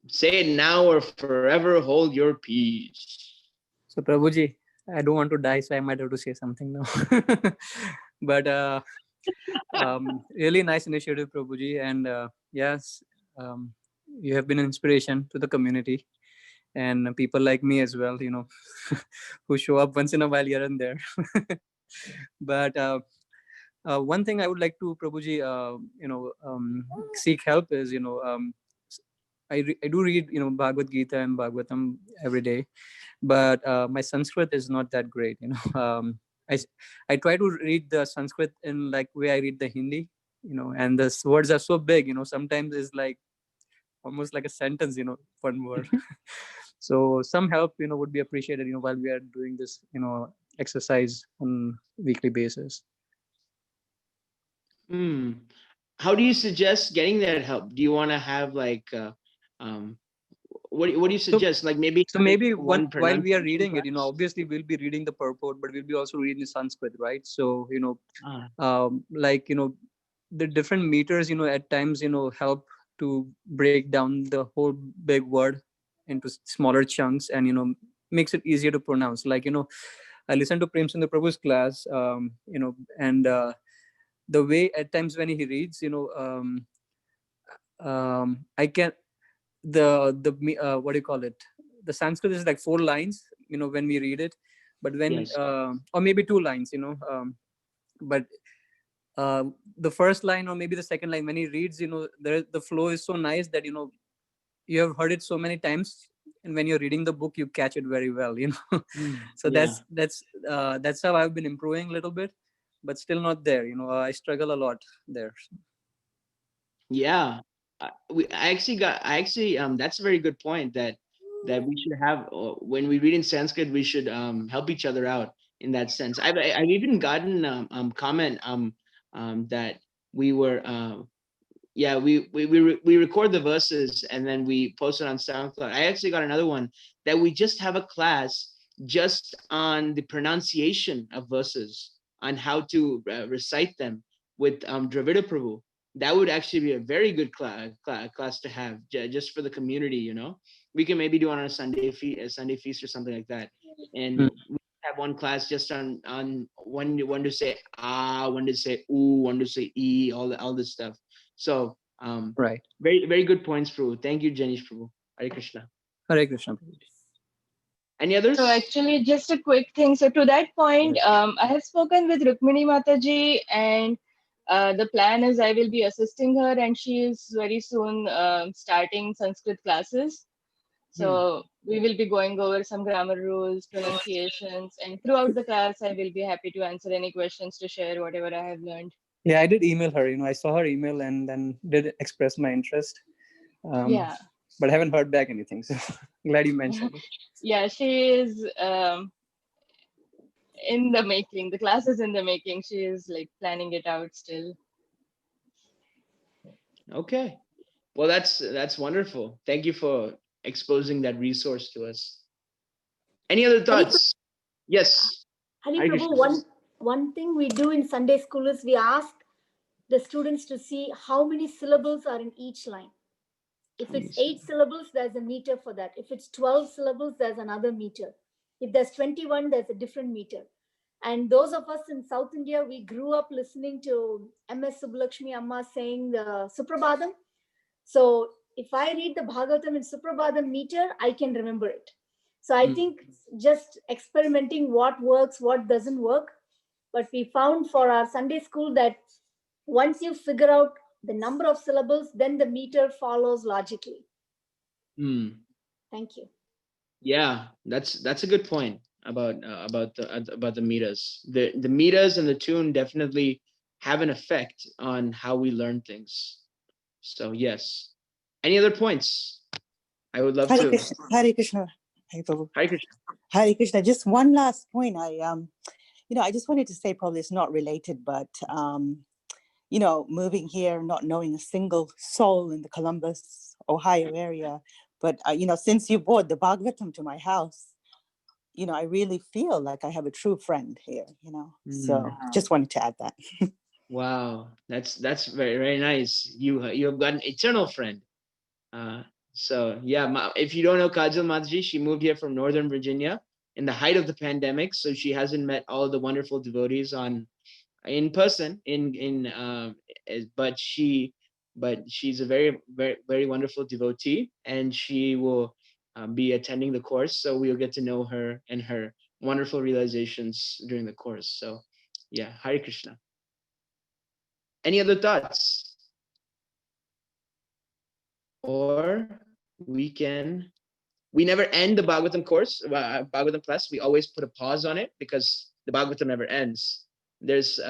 Say it now or forever hold your peace. So Prabhuji, I don't want to die, so I might have to say something now. But really nice initiative, Prabhuji, and yes, you have been an inspiration to the community and people like me as well. Who show up once in a while here and there. But one thing I would like to, Prabhuji, seek help is, I do read, Bhagavad Gita and Bhagavatam every day, but my Sanskrit is not that great. I try to read the Sanskrit in like way I read the Hindi, and the words are so big, sometimes it's like almost like a sentence, one word. So some help, would be appreciated, while we are doing this, exercise on weekly basis. How do you suggest getting that help? Do you want to have like um what do you suggest? Like maybe So maybe one while we are pronunciation reading it, class? obviously we'll be reading the purport, but we'll be also reading the Sanskrit, right? So, Ah. like, the different meters, at times, help to break down the whole big word into smaller chunks and, makes it easier to pronounce. Like, I listened to Prem Sundar Prabhu's class, and the way at times when he reads, I can, what do you call it? The Sanskrit is like 4 lines, when we read it, but when, Yes. or maybe 2 lines, but the first line or maybe the second line, when he reads, the flow is so nice that, you have heard it so many times, and when you're reading the book, you catch it very well, So Yeah. that's how I've been improving a little bit, but still not there. I struggle a lot there. Yeah, I actually that's a very good point that we should have when we read in Sanskrit we should help each other out in that sense. I've even gotten comment that we were yeah we record the verses and then we post it on SoundCloud. I actually got another one that we just have a class just on the pronunciation of verses, on how to recite them with Dravida Prabhu. That would actually be a very good class to have just for the community. We can maybe do it on a Sunday feast or something like that, and we have one class just on one to say ah, one to say ooh, one to say e, all this stuff. So right, very very good points, Prabhu. Thank you, Janish Prabhu. Hare Krishna. Hare Krishna. Any others? So actually, just a quick thing. So to that point, I have spoken with Rukmini Mataji, and the plan is I will be assisting her, and she is very soon starting Sanskrit classes. So we will be going over some grammar rules, pronunciations, and throughout the class, I will be happy to answer any questions, to share whatever I have learned. Yeah, I did email her. I saw her email and then did express my interest. Yeah. But I haven't heard back anything. So glad you mentioned it. Yeah, she is in the making. The class is in the making. She is like planning it out still. Okay. Well, that's wonderful. Thank you for exposing that resource to us. Any other thoughts? Yes. Hari Hare Prabhu, Krishna. one thing we do in Sunday school is we ask the students to see how many syllables are in each line. If it's 8 syllables, there's a meter for that. If it's 12 syllables, there's another meter. If there's 21, there's a different meter. And those of us in South India, we grew up listening to M.S. Subbulakshmi Amma saying the Suprabhadam. So if I read the Bhagavatam in Suprabhadam meter, I can remember it. So I think just experimenting what works, what doesn't work. But we found for our Sunday school that once you figure out the number of syllables, then the meter follows logically. Thank you. Yeah, that's a good point about the meters. The meters and the tune definitely have an effect on how we learn things. So yes. Any other points? I would love to. Hare Krishna. Hare Prabhu. Hare Krishna. Hare Krishna. Just one last point. I just wanted to say, probably it's not related, but moving here, not knowing a single soul in the Columbus, Ohio area. But, since you brought the Bhagavatam to my house, I really feel like I have a true friend here, So just wanted to add that. Wow, that's very, very nice. You have got an eternal friend. So yeah, if you don't know Kajal Mataji, she moved here from Northern Virginia in the height of the pandemic, so she hasn't met all the wonderful devotees in person but she's a very, very, very wonderful devotee, and she will be attending the course, so we'll get to know her and her wonderful realizations during the course. So yeah, Hare Krishna. Any other thoughts? Or we never end the Bhagavatam course, Bhagavatam class. We always put a pause on it because the Bhagavatam never ends. There's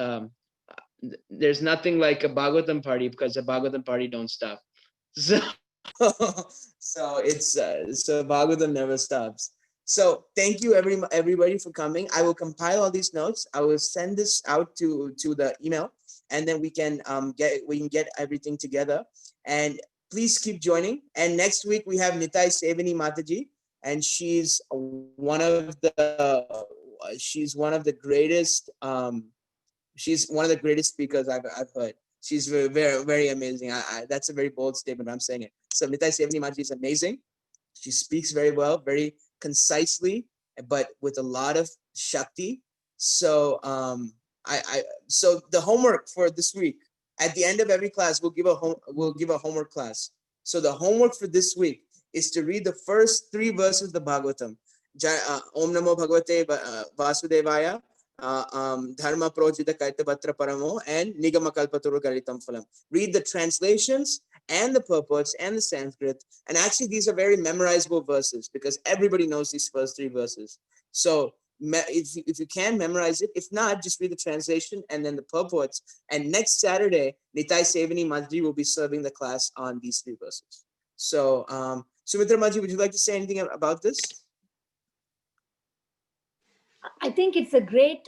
nothing like a Bhagavatam party, because a Bhagavatam party don't stop. So so Bhagavatam never stops. So thank you everybody for coming. I will compile all these notes. I will send this out to the email, and then we can get everything together. And please keep joining. And next week we have Nitai Sevani Mataji, and she's one of the greatest speakers I've heard. She's very, very, very amazing. That's a very bold statement, but I'm saying it. So Nitai Sevani Mataji is amazing. She speaks very well, very concisely, but with a lot of shakti. So so the homework for this week, at the end of every class, we'll give a homework class. So the homework for this week is to read the first 3 verses of the Bhagavatam. Om Namo Bhagavate Vasudevaya, Dharma Projita Kaitavatra Paramo, and Nigama Kalpaturu Garitam Phalam. Read the translations and the purports and the Sanskrit. And actually, these are very memorizable verses because everybody knows these first 3 verses. So if you can memorize it, if not, just read the translation and then the purports. And next Saturday, Nitai Sevani Mataji will be serving the class on these 3 verses. So, Sumitra Mataji, would you like to say anything about this? I think it's a great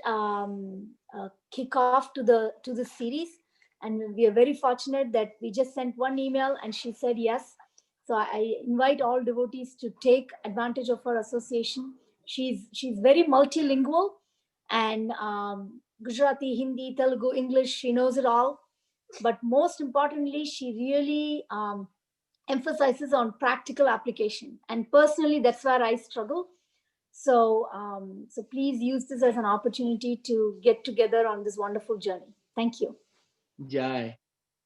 kickoff to the series, and we are very fortunate that we just sent one email and she said yes. So I invite all devotees to take advantage of her association. She's very multilingual, and Gujarati, Hindi, Telugu, English, she knows it all. But most importantly, she really emphasizes on practical application. And personally, that's where I struggle. So, so please use this as an opportunity to get together on this wonderful journey. Thank you. Jai.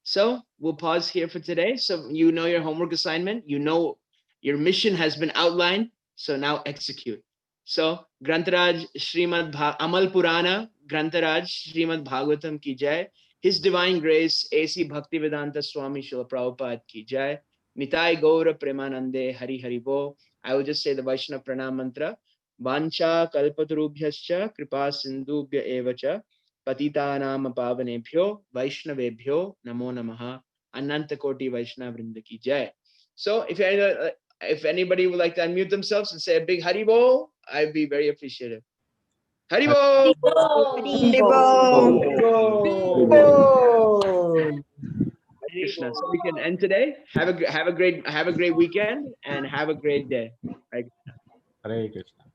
So we'll pause here for today. So you know your homework assignment, you know your mission has been outlined. So now execute. So Grantaraj Srimad Amal Purana, Grantaraj Srimad Bhagavatam ki jai. His Divine Grace A.C. Bhaktivedanta Swami Srila Prabhupada ki jai. Nitai Gaura Premanande Hari Hari Bo. I will just say the Vaishnava Pranam mantra. Vancha kalpatarubhyascha kripa sindubhya evacha patitanam pavanebhyo vaishnavebhyo namo namaha. Ananta Koti Vaishnava Vrinda ki jai. So if anybody would like to unmute themselves and say a big Haribo, I'd be very appreciative. Haribo! Krishna. So we can end today. Have a great weekend and have a great day. Hare Krishna. Hare Krishna.